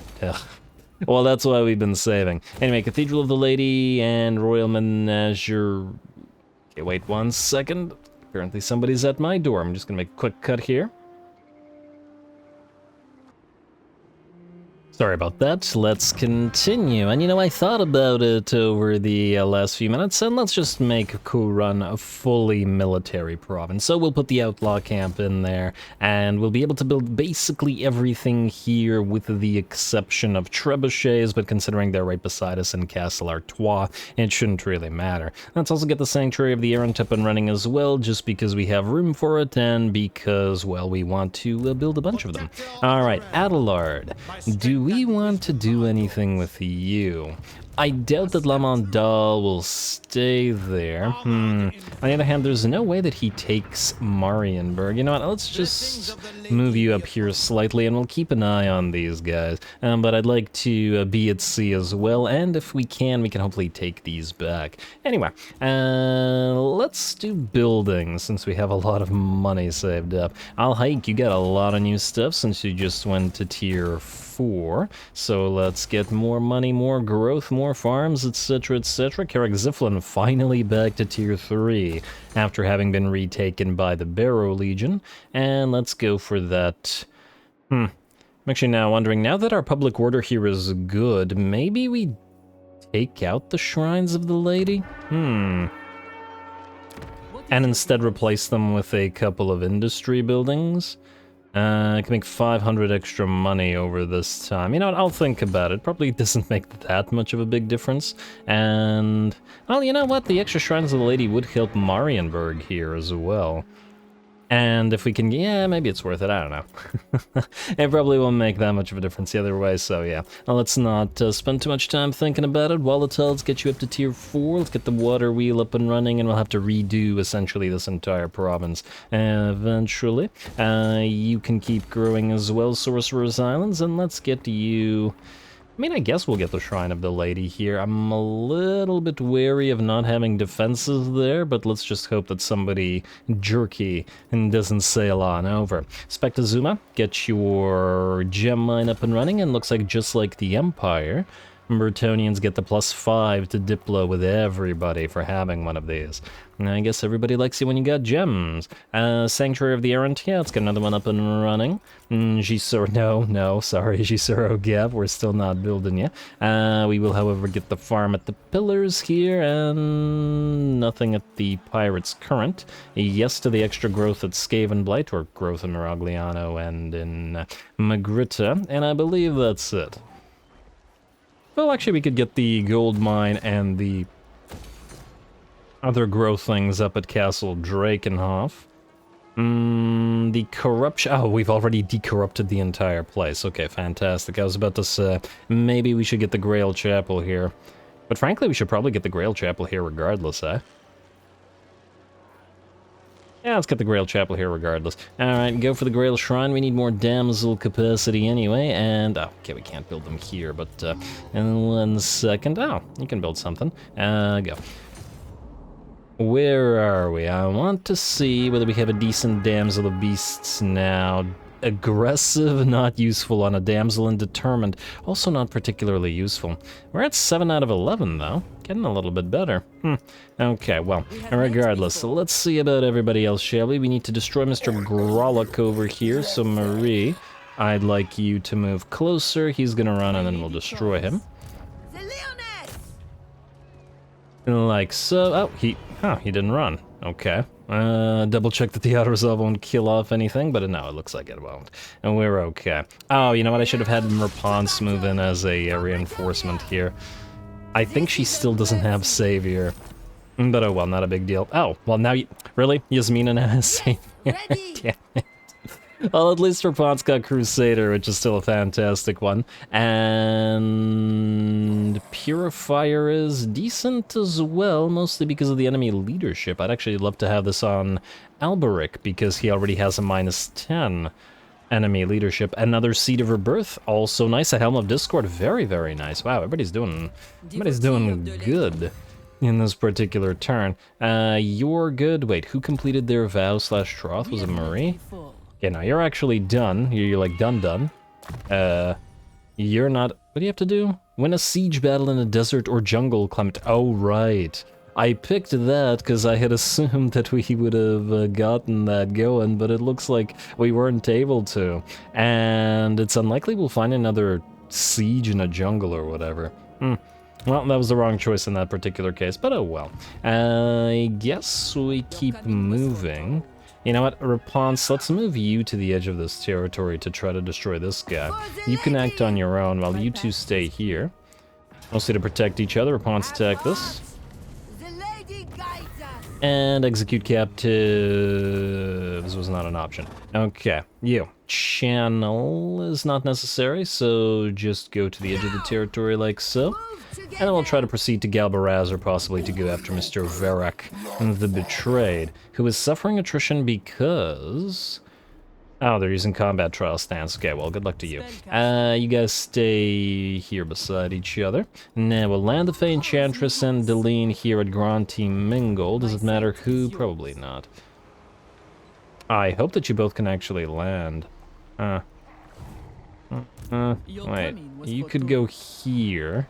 well, that's why we've been saving. Anyway, Cathedral of the Lady and Royal Menagerie... Okay, wait 1 second. Apparently somebody's at my door. I'm just gonna make a quick cut here. Sorry about that, let's continue. And you know, I thought about it over the last few minutes, and let's just make Couronne a fully military province. So we'll put the outlaw camp in there, and we'll be able to build basically everything here with the exception of trebuchets, but considering they're right beside us in Castle Artois, it shouldn't really matter. Let's also get the Sanctuary of the Errant up and running as well, just because we have room for it, and because, well, we want to build a bunch of them. Alright, Adelard, do we want to do anything with you? I doubt that Lamondal will stay there. On the other hand, there's no way that he takes Marienburg. You know what, let's just move you up here slightly and we'll keep an eye on these guys. But I'd like to be at sea as well, and if we can hopefully take these back. Anyway, let's do building since we have a lot of money saved up. I'll hike, you got a lot of new stuff since you just went to tier 4. So let's get more money, more growth, more farms, etc, etc. Carrick Ziflin finally back to tier 3 after having been retaken by the Barrow Legion. And let's go for that. I'm actually now wondering, now that our public order here is good, maybe we take out the Shrines of the Lady? And instead replace them with a couple of industry buildings? I can make 500 extra money over this time. You know what, I'll think about it. Probably doesn't make that much of a big difference. And, well, you know what, the extra Shrines of the Lady would help Marienburg here as well. And if we can, yeah, maybe it's worth it, I don't know. It probably won't make that much of a difference the other way, so yeah. Now let's not spend too much time thinking about it. Let's get you up to tier 4, let's get the water wheel up and running, and we'll have to redo essentially this entire province eventually. You can keep growing as well, Sorcerer's Islands, and let's get you... I mean, I guess we'll get the Shrine of the Lady here. I'm a little bit wary of not having defenses there, but let's just hope that somebody jerky and doesn't sail on over. Spectazuma, get your gem mine up and running, and looks like just like the Empire, Bretonians get the +5 to Diplo with everybody for having one of these. And I guess everybody likes you when you got gems. Sanctuary of the Errant, yeah, let's get another one up and running. Gisoro Gab, we're still not building yet. We will, however, get the farm at the Pillars here, and nothing at the Pirates Current. Yes to the extra growth at Skaven Blight, or growth in Miragliano and in Magritta, and I believe that's it. Well, actually, we could get the gold mine and the other growth things up at Castle Drakenhof. The corruption... Oh, we've already decorrupted the entire place. Okay, fantastic. I was about to say, maybe we should get the Grail Chapel here. But frankly, we should probably get the Grail Chapel here regardless, eh? Yeah, let's get the Grail Chapel here regardless. Alright, go for the Grail Shrine. We need more damsel capacity anyway, and... Oh, okay, we can't build them here, but in 1 second... Oh, you can build something. Go. Where are we? I want to see whether we have a decent Damsel of Beasts now. Aggressive, not useful on a Damsel, and Determined, also not particularly useful. We're at 7 out of 11, though. Getting a little bit better. Okay, well, regardless, let's see about everybody else, shall we? We need to destroy Mr. Grollock over here, so Marie, I'd like you to move closer. He's gonna run, and then we'll destroy him. Like so. Oh, he didn't run. Okay. Double check that the auto resolve won't kill off anything, but no, it looks like it won't. And we're okay. Oh, you know what? I should have had Rapanse move in as a reinforcement here. I think she still doesn't have Savior. But oh well, not a big deal. Oh, well now you... Really? Yasmina now has Savior? Damn it. Well, at least Rapanse got Crusader, which is still a fantastic one. And Purifier is decent as well, mostly because of the enemy leadership. I'd actually love to have this on Alberic, because he already has a -10 enemy leadership. Another Seed of Rebirth, also nice. A Helm of Discord, very, very nice. Wow, everybody's doing good in this particular turn. You're good. Wait, who completed their vow/troth? Was it Marie? Yeah, no, you're actually done. You're like done. You're not... What do you have to do? Win a siege battle in a desert or jungle, Clement. Oh, right. I picked that because I had assumed that we would have gotten that going, but it looks like we weren't able to. And it's unlikely we'll find another siege in a jungle or whatever. Well, that was the wrong choice in that particular case, but oh well. I guess we keep moving. You know what, Rapanse, let's move you to the edge of this territory to try to destroy this guy. You can act on your own while you two stay here. Mostly to protect each other. Rapanse attack this. And execute captives was not an option. Okay, you. Channel is not necessary, so just go to the edge of the territory like so. And then we'll try to proceed to Galbaraz, or possibly to go after Mr. Varrock, the Betrayed, who is suffering attrition because... Oh, they're using combat trial stance. Okay, well, good luck to you. You guys stay here beside each other. Now, we'll land the Fey Enchantress and Deline here at Grand Team Mingle. Does it matter who? Probably not. I hope that you both can actually land. Wait, you could go here.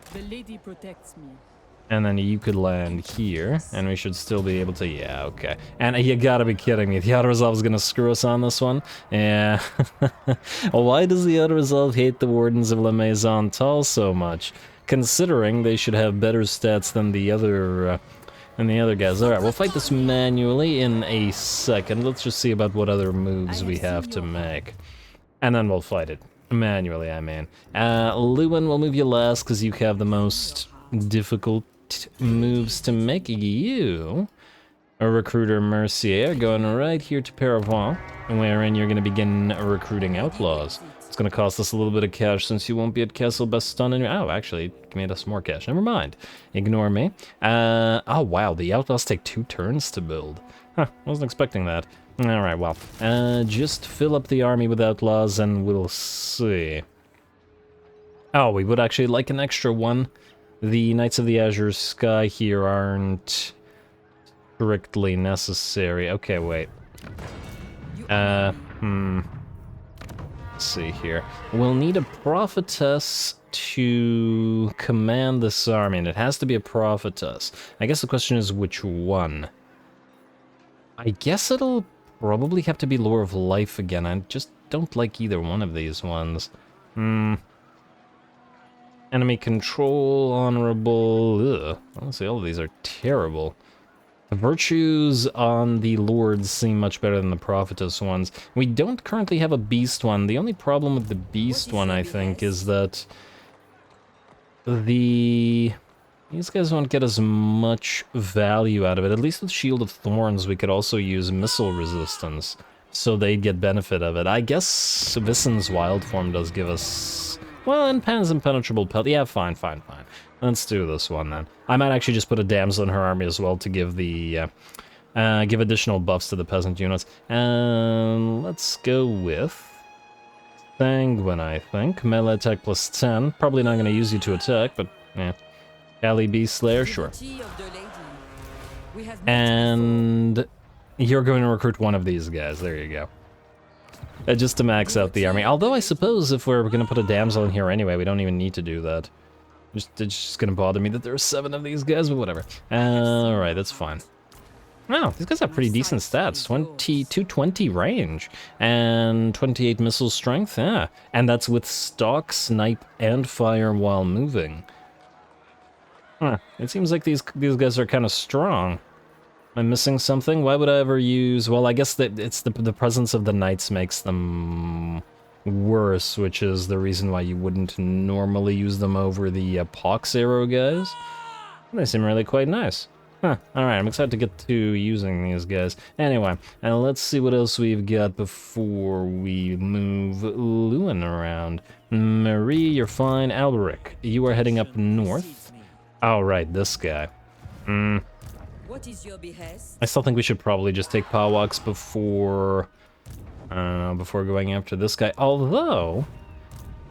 And then you could land here, and we should still be able to, yeah, okay. And you gotta be kidding me, the auto-resolve is gonna screw us on this one? Yeah. Why does the auto-resolve hate the Wardens of La Maison Tall so much? Considering they should have better stats than the other guys. Alright, we'll fight this manually in a second. Let's just see about what other moves we have to make. And then we'll fight it. Manually, I mean. Louen, we'll move you last, because you have the most difficult moves to make. You, a recruiter Mercier, going right here to Paravent, wherein you're going to begin recruiting outlaws. It's going to cost us a little bit of cash since you won't be at Castle Baston. Oh, actually, it made us more cash. Never mind. Ignore me. Oh, wow, the outlaws take 2 turns to build. Huh, wasn't expecting that. Alright, well, just fill up the army with outlaws and we'll see. Oh, we would actually like an extra one. The Knights of the Azure Sky here aren't strictly necessary. Okay, wait. Let's see here. We'll need a prophetess to command this army, and it has to be a prophetess. I guess the question is which one? I guess it'll probably have to be Lore of Life again. I just don't like either one of these ones. Enemy control, honorable. Ugh. Honestly, all of these are terrible. The virtues on the lords seem much better than the prophetess ones. We don't currently have a beast one. The only problem with the beast one, I think, is that these guys won't get as much value out of it. At least with Shield of Thorns, we could also use missile resistance, so they'd get benefit of it. I guess Vissen's wild form does give us... Well, and Pan's impenetrable pelt. Yeah, fine. Let's do this one then. I might actually just put a damsel in her army as well to give the give additional buffs to the peasant units. Let's go with Sanguine, I think. Melee attack plus 10. Probably not going to use you to attack, but yeah. Kali Beast Slayer, sure. And you're going to recruit one of these guys. There you go. Just to max out the army. Although I suppose if we're going to put a damsel in here anyway, we don't even need to do that. It's just going to bother me that there are 7 of these guys, but whatever. Alright, that's fine. Wow, these guys have pretty decent stats. 220 range and 28 missile strength. Yeah, and that's with stalk, snipe, and fire while moving. Huh, it seems like these guys are kind of strong. Am I missing something? Why would I ever use... Well, I guess that it's the presence of the knights makes them worse, which is the reason why you wouldn't normally use them over the pox arrow guys. They seem really quite nice. Huh, alright, I'm excited to get to using these guys. Anyway, let's see what else we've got before we move Louen around. Marie, you're fine. Alberic, you are heading up north. Oh, right, this guy.
What is your behest?
I still think we should probably just take Pawaks before going after this guy. Although,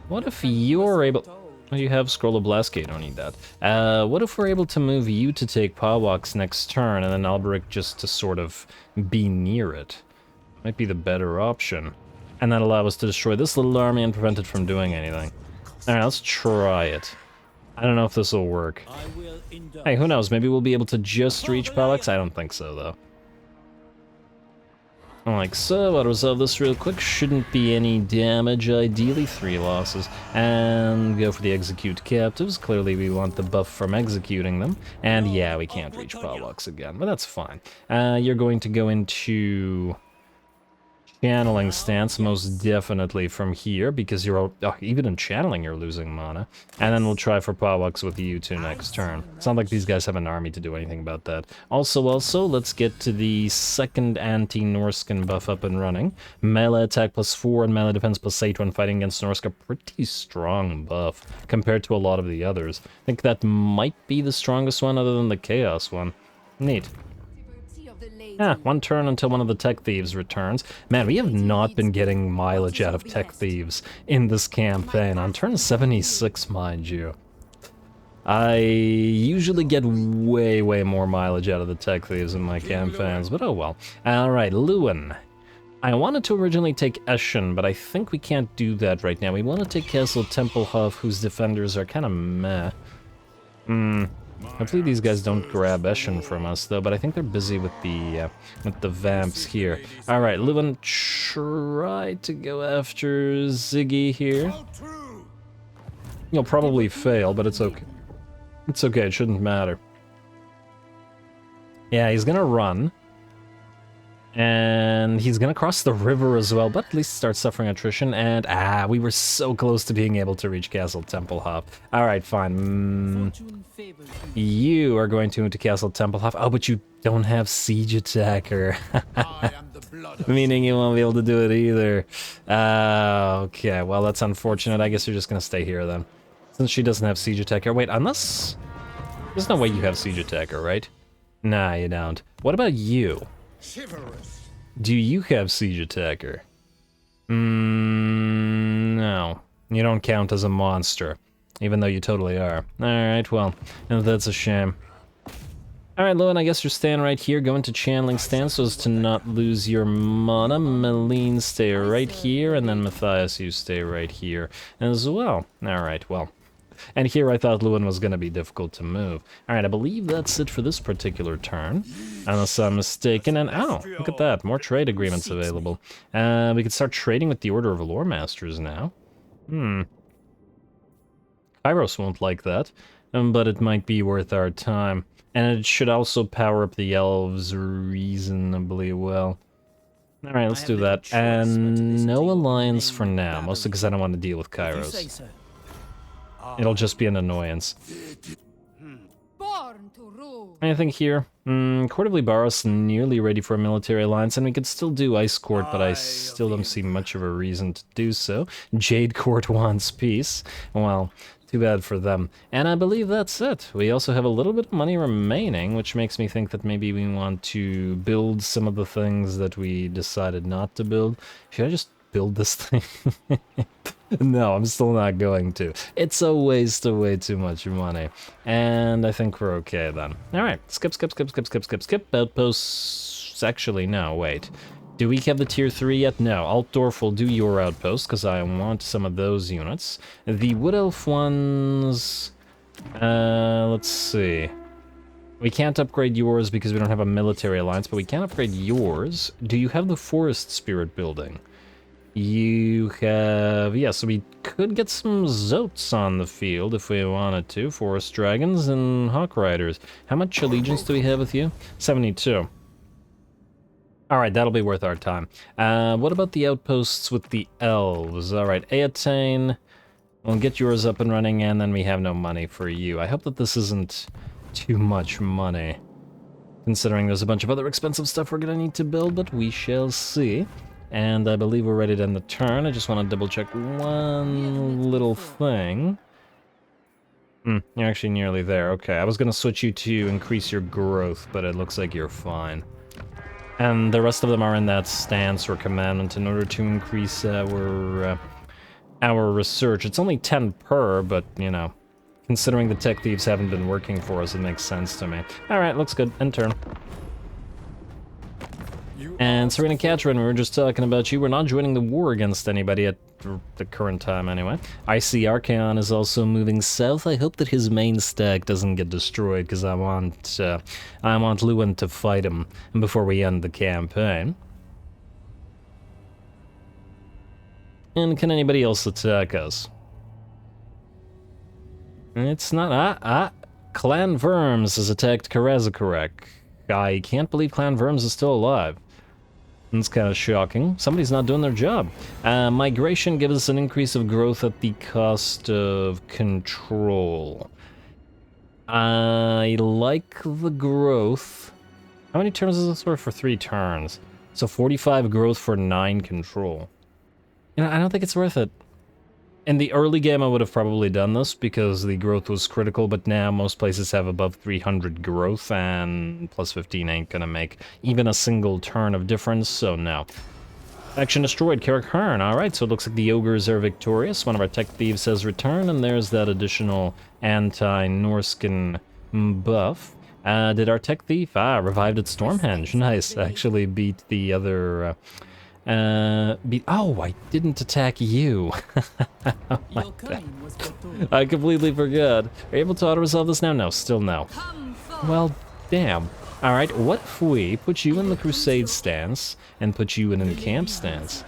what if you're able... Oh, you have Scroll of Blastgate, don't need that. What if we're able to move you to take Pawaks next turn, and then Alberic just to sort of be near it? Might be the better option. And that allow us to destroy this little army and prevent it from doing anything. Alright, let's try it. I don't know if this will work. Hey, who knows? Maybe we'll be able to just reach Pawaks? I don't think so, though. Like so. I'll resolve this real quick. Shouldn't be any damage, ideally 3 losses. And go for the execute captives. Clearly we want the buff from executing them. And yeah, we can't reach Pawlocks again, but that's fine. You're going to go into channeling stance, most definitely from here, because you're even in channeling you're losing mana. And then we'll try for Pawlocks with you two next turn. It's not like these guys have an army to do anything about that. Also, let's get to the second anti-Norscan buff up and running. Melee attack +4 and melee defense +8 when fighting against Norsca. Pretty strong buff compared to a lot of the others. I think that might be the strongest one other than the Chaos one. Neat. Yeah, 1 turn until one of the Tech Thieves returns. Man, we have not been getting mileage out of Tech Thieves in this campaign. On turn 76, mind you. I usually get way more mileage out of the Tech Thieves in my campaigns, but oh well. Alright, Louen. I wanted to originally take Eschen, but I think we can't do that right now. We want to take Castle Tempelhof, whose defenders are kind of meh. Hopefully these guys don't grab Eschen from us, though, but I think they're busy with the vamps here. Alright, Louen, try to go after Ziggy here. You'll probably fail, but it's okay. It's okay, it shouldn't matter. Yeah, he's gonna run. And he's gonna cross the river as well, but at least start suffering attrition, and we were so close to being able to reach Castle Tempelhof. Alright, fine. You are going to Castle Tempelhof. Oh, but you don't have Siege Attacker. Meaning you won't be able to do it either. Okay, well that's unfortunate. I guess you're just gonna stay here then. Since she doesn't have Siege Attacker. Wait, unless... There's no way you have Siege Attacker, right? Nah, you don't. What about you? Do you have Siege Attacker? No. You don't count as a monster, even though you totally are. Alright, well, that's a shame. Alright, Louen, I guess you're staying right here. Go into channeling stance so as to not lose your mana. Meline, stay right here, and then Matthias, you stay right here as well. Alright, well. And here I thought Louen was going to be difficult to move. Alright, I believe that's it for this particular turn. Unless I'm mistaken. And oh, look at that. More trade agreements available. We can start trading with the Order of Lore Masters now. Kairos won't like that. But it might be worth our time. And it should also power up the elves reasonably well. Alright, let's do that. And no alliance for now. Mostly because I don't want to deal with Kairos. It'll just be an annoyance. Anything here? Court of Libaros nearly ready for a military alliance, and we could still do Ice Court, but I still don't see much of a reason to do so. Jade Court wants peace. Well, too bad for them. And I believe that's it. We also have a little bit of money remaining, which makes me think that maybe we want to build some of the things that we decided not to build. Should I just build this thing? No, I'm still not going to. It's a waste of way too much money. And I think we're okay then. Alright, skip. Outposts... Actually, no, wait. Do we have the tier 3 yet? No. Altdorf will do your outpost, because I want some of those units. The Wood Elf ones... let's see. We can't upgrade yours because we don't have a military alliance, but we can upgrade yours. Do you have the Forest Spirit building? You have... Yeah, so we could get some Zotes on the field if we wanted to. Forest Dragons and Hawk Riders. How much allegiance do we have with you? 72. Alright, that'll be worth our time. What about the outposts with the elves? Alright, Eataine. We'll get yours up and running, and then we have no money for you. I hope that this isn't too much money, considering there's a bunch of other expensive stuff we're gonna need to build, but we shall see. And I believe we're ready to end the turn. I just want to double check one little thing. You're actually nearly there. Okay, I was going to switch you to increase your growth, but it looks like you're fine. And the rest of them are in that stance or commandment in order to increase our research. It's only 10 per, but, you know, considering the Tech Thieves haven't been working for us, it makes sense to me. Alright, looks good. End turn. And Serena Catherine, we were just talking about you. We're not joining the war against anybody at the current time, anyway. I see Archaon is also moving south. I hope that his main stack doesn't get destroyed, because I want Louen to fight him before we end the campaign. And can anybody else attack us? It's not... Clan Verms has attacked Karazakarek. I can't believe Clan Verms is still alive. That's kind of shocking. Somebody's not doing their job. Migration gives us an increase of growth at the cost of control. I like the growth. How many turns is this for 3 turns? So 45 growth for 9 control. You know, I don't think it's worth it. In the early game, I would have probably done this because the growth was critical, but now most places have above 300 growth, and plus 15 ain't gonna make even a single turn of difference, so no. Action destroyed, khorne. Alright, so it looks like the ogres are victorious. One of our tech thieves has returned, and there's that additional anti-Norscan buff. Did our tech thief? Revived its Stormhenge. Nice, actually beat the other... oh, I didn't attack you. Oh, I completely forgot. Are you able to auto-resolve this now? No, still no. Well, damn. Alright, what if we put you in the Crusade stance and put you in an Encamp stance?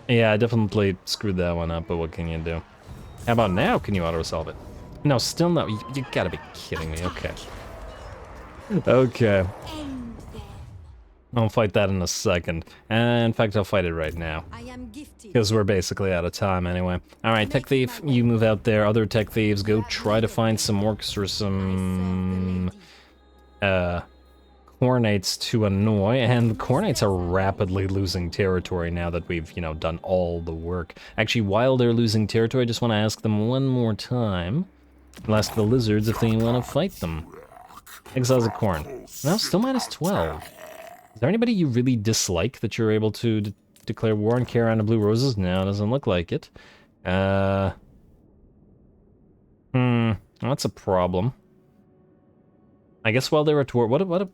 Yeah, I definitely screwed that one up, but what can you do? How about now? Can you auto-resolve it? No, still no. You gotta be kidding me. Okay. Okay. I'll fight that in a second. In fact, I'll fight it right now. Because we're basically out of time anyway. Alright, Tech Thief, you move out there. Other Tech Thieves, go try to find some orcs or some... Khornates to annoy. And the Khornates are rapidly losing territory now that we've, you know, done all the work. Actually, while they're losing territory, I just want to ask them one more time. I'll ask the lizards if they want to fight them. Exiles a khorne. No, still minus 12. Is there anybody you really dislike that you're able to declare war on? Carry on the Blue Roses? No, doesn't look like it. That's a problem. I guess while they were at war, what a...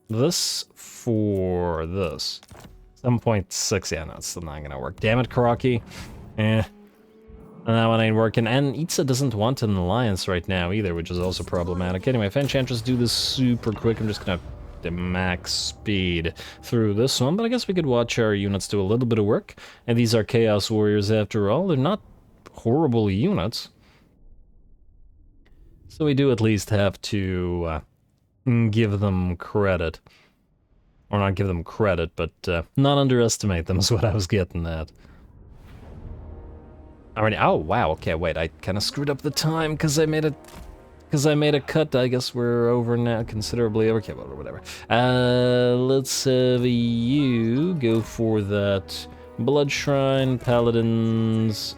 This for this. 7.6, yeah, no, it's still not gonna work. Damn it, Karaki. That one ain't working. And Itza doesn't want an alliance right now either, which is also problematic. Anyway, if Enchantress do this super quick, I'm just gonna to max speed through this one, but I guess we could watch our units do a little bit of work. And these are Chaos Warriors after all. They're not horrible units. So we do at least have to give them credit. Or not give them credit, but not underestimate them is what I was getting at. Alrighty, oh wow, okay, wait, I kind of screwed up the time because I made a cut. I guess we're over now, considerably over. Okay, well, whatever. Let's have you go for that Blood Shrine, Paladins.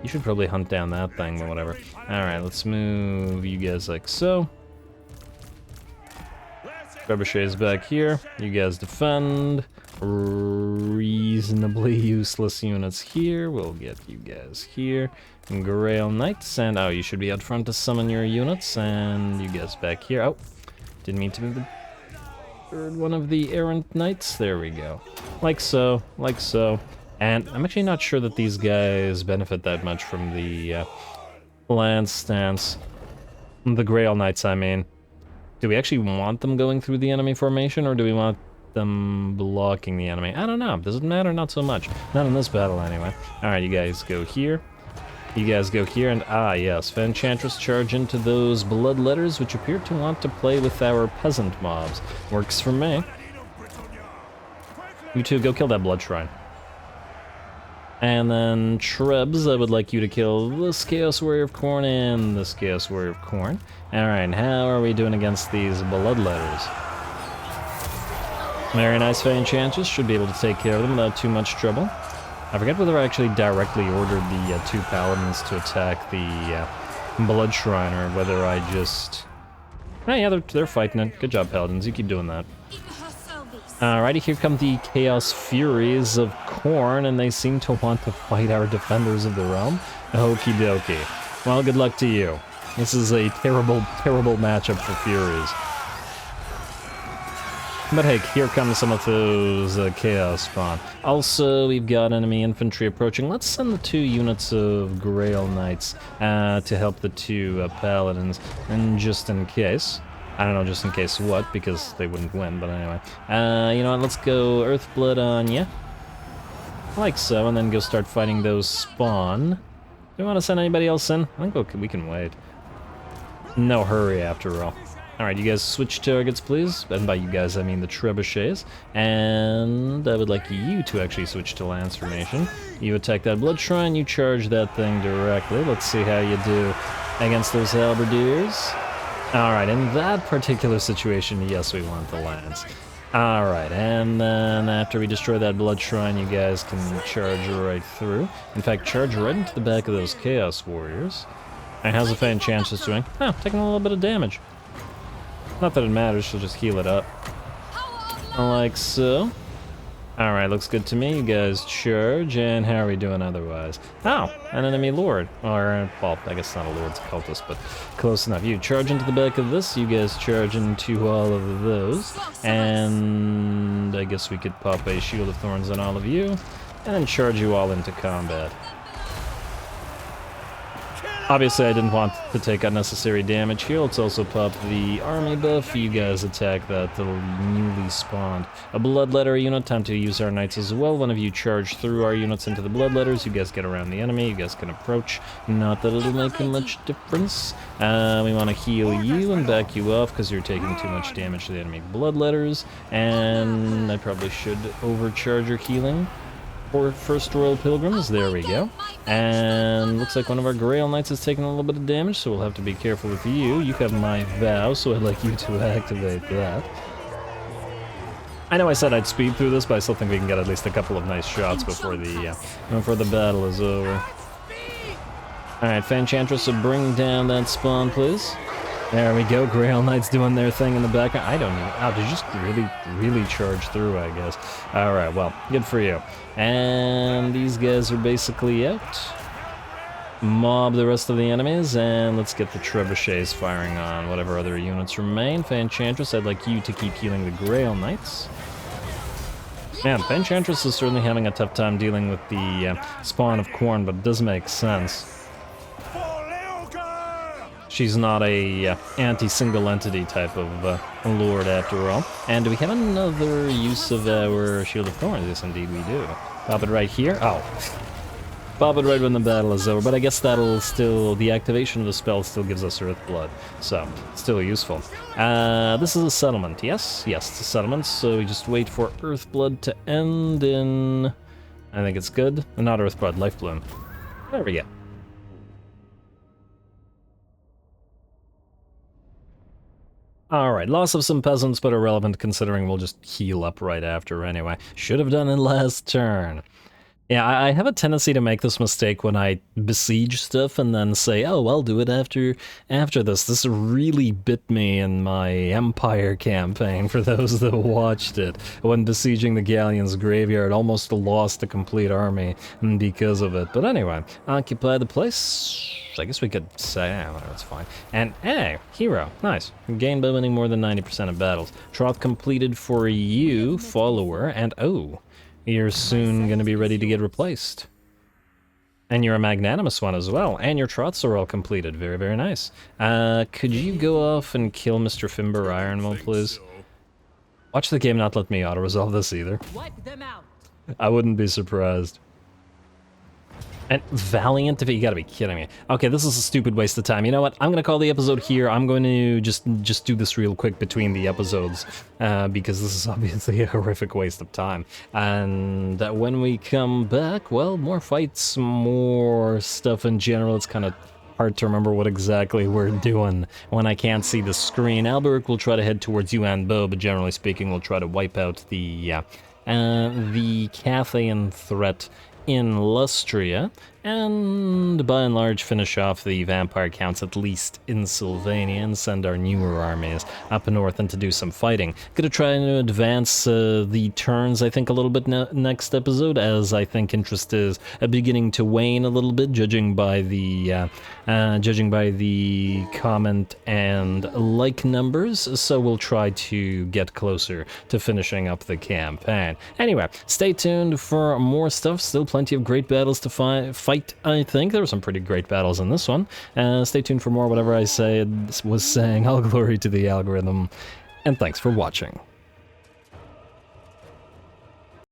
You should probably hunt down that thing or whatever. Alright, let's move you guys like so. Trebuchet's back here. You guys defend. Reasonably useless units here. We'll get you guys here. Grail Knights, and oh, you should be out front to summon your units, and you guys back here. Oh, didn't mean to move the third one of the Errant Knights. There we go. Like so, like so. And I'm actually not sure that these guys benefit that much from the land stance. The Grail Knights, I mean. Do we actually want them going through the enemy formation, or do we want them blocking the enemy? I don't know. Does it matter? Not so much. Not in this battle, anyway. Alright, you guys go here. You guys go here, and yes, Enchantress charge into those bloodletters, which appear to want to play with our peasant mobs. Works for me. You two, go kill that blood shrine. And then Trebs, I would like you to kill this Chaos Warrior of Khorne and this Chaos Warrior of Khorne. Alright, how are we doing against these bloodletters? Very nice, Enchantress. Should be able to take care of them without too much trouble. I forget whether I actually directly ordered the 2 paladins to attack the Blood Shrine, or whether I just... Oh yeah, they're fighting it. Good job, paladins. You keep doing that. Alrighty, here come the Chaos Furies of Khorne, and they seem to want to fight our Defenders of the Realm. Okie dokie. Well, good luck to you. This is a terrible, terrible matchup for Furies. But hey, here come some of those Chaos spawn. Also, we've got enemy infantry approaching. Let's send the 2 units of Grail Knights to help the 2 Paladins, and just in case. I don't know just in case what, because they wouldn't win, but anyway. You know what, let's go Earthblood on ya. like so, and then go start fighting those spawn. Do you want to send anybody else in? I think we can wait. No hurry after all. Alright, you guys switch targets, please. And by you guys, I mean the trebuchets. And I would like you to actually switch to lance formation. You attack that blood shrine, you charge that thing directly. Let's see how you do against those halberdiers. Alright, in that particular situation, yes, we want the lance. Alright, and then after we destroy that blood shrine, you guys can charge right through. In fact, charge right into the back of those chaos warriors. And how's the Fan Chances doing? Oh, taking a little bit of damage. Not that it matters, she'll just heal it up. Like so. Alright, looks good to me. You guys charge, and how are we doing otherwise? Oh, an enemy lord. Or, well, I guess not a lord's cultist, but close enough. You charge into the back of this, you guys charge into all of those. And I guess we could pop a Shield of Thorns on all of you, and then charge you all into combat. Obviously, I didn't want to take unnecessary damage here. Let's also pop the army buff. You guys attack that little newly spawned a bloodletter unit. Time to use our knights as well. One of you charge through our units into the bloodletters. You guys get around the enemy. You guys can approach. Not that it'll make much difference. We want to heal you and back you off because you're taking too much damage to the enemy bloodletters. And I probably should overcharge your healing. For First Royal Pilgrims, there we go. And looks like one of our Grail Knights is taking a little bit of damage, so we'll have to be careful with you. You have my vow, so I'd like you to activate that. I know I said I'd speed through this, but I still think we can get at least a couple of nice shots before the battle is over. Alright, Fanchantress, so bring down that spawn, please. There we go, Grail Knights doing their thing in the background. I don't know. Oh, did you just really charge through, I guess. Alright, well, good for you. And these guys are basically out. Mob the rest of the enemies, and let's get the trebuchets firing on whatever other units remain. Fanchantress, I'd like you to keep healing the Grail Knights. Man, Fanchantress is certainly having a tough time dealing with the spawn of khorne, but it does make sense. She's not a anti-single entity type of lord after all. And do we have another use of our Shield of Thorns? Yes, indeed we do. Pop it right here. Oh. Pop it right when the battle is over. But I guess that'll still... The activation of the spell still gives us Earthblood. So, still useful. This is a settlement, yes? Yes, it's a settlement. So we just wait for Earthblood to end in... I think it's good. Not Earthblood, Life Bloom. There we go. Alright, loss of some peasants, but irrelevant considering we'll just heal up right after anyway. Should have done it last turn. Yeah, I have a tendency to make this mistake when I besiege stuff and then say, oh, I'll do it after this. This really bit me in my Empire campaign, for those that watched it. When besieging the Galleon's graveyard, almost lost a complete army because of it. But anyway, occupy the place. I guess we could say, whatever, it's fine. And, hey, hero, nice. Gained by winning more than 90% of battles. Troth completed for you, follower, and oh, you're soon going to be ready to get replaced. And you're a magnanimous one as well, and your troths are all completed. Very, very nice. Could you go off and kill Mr. Fimber Ironwell, please? Watch the game not let me auto-resolve this either.
Wipe them out.
I wouldn't be surprised. And Valiant, if you gotta be kidding me. Okay, this is a stupid waste of time. You know what? I'm gonna call the episode here. I'm going to just do this real quick between the episodes, because this is obviously a horrific waste of time. And when we come back, well, more fights, more stuff in general. It's kind of hard to remember what exactly we're doing when I can't see the screen. Alberic will try to head towards you and Bo, but generally speaking, we'll try to wipe out the Cathayan threat in Lustria, and by and large finish off the vampire counts at least in Sylvania and send our newer armies up north and to do some fighting. Gonna try to advance the turns, I think, a little bit next episode, as I think interest is beginning to wane a little bit, judging by the comment and like numbers, so we'll try to get closer to finishing up the campaign. Anyway, stay tuned for more stuff. Still plenty of great battles to fight, I think. There were some pretty great battles in this one. Stay tuned for more. Whatever I was saying, all glory to the algorithm, and thanks for watching.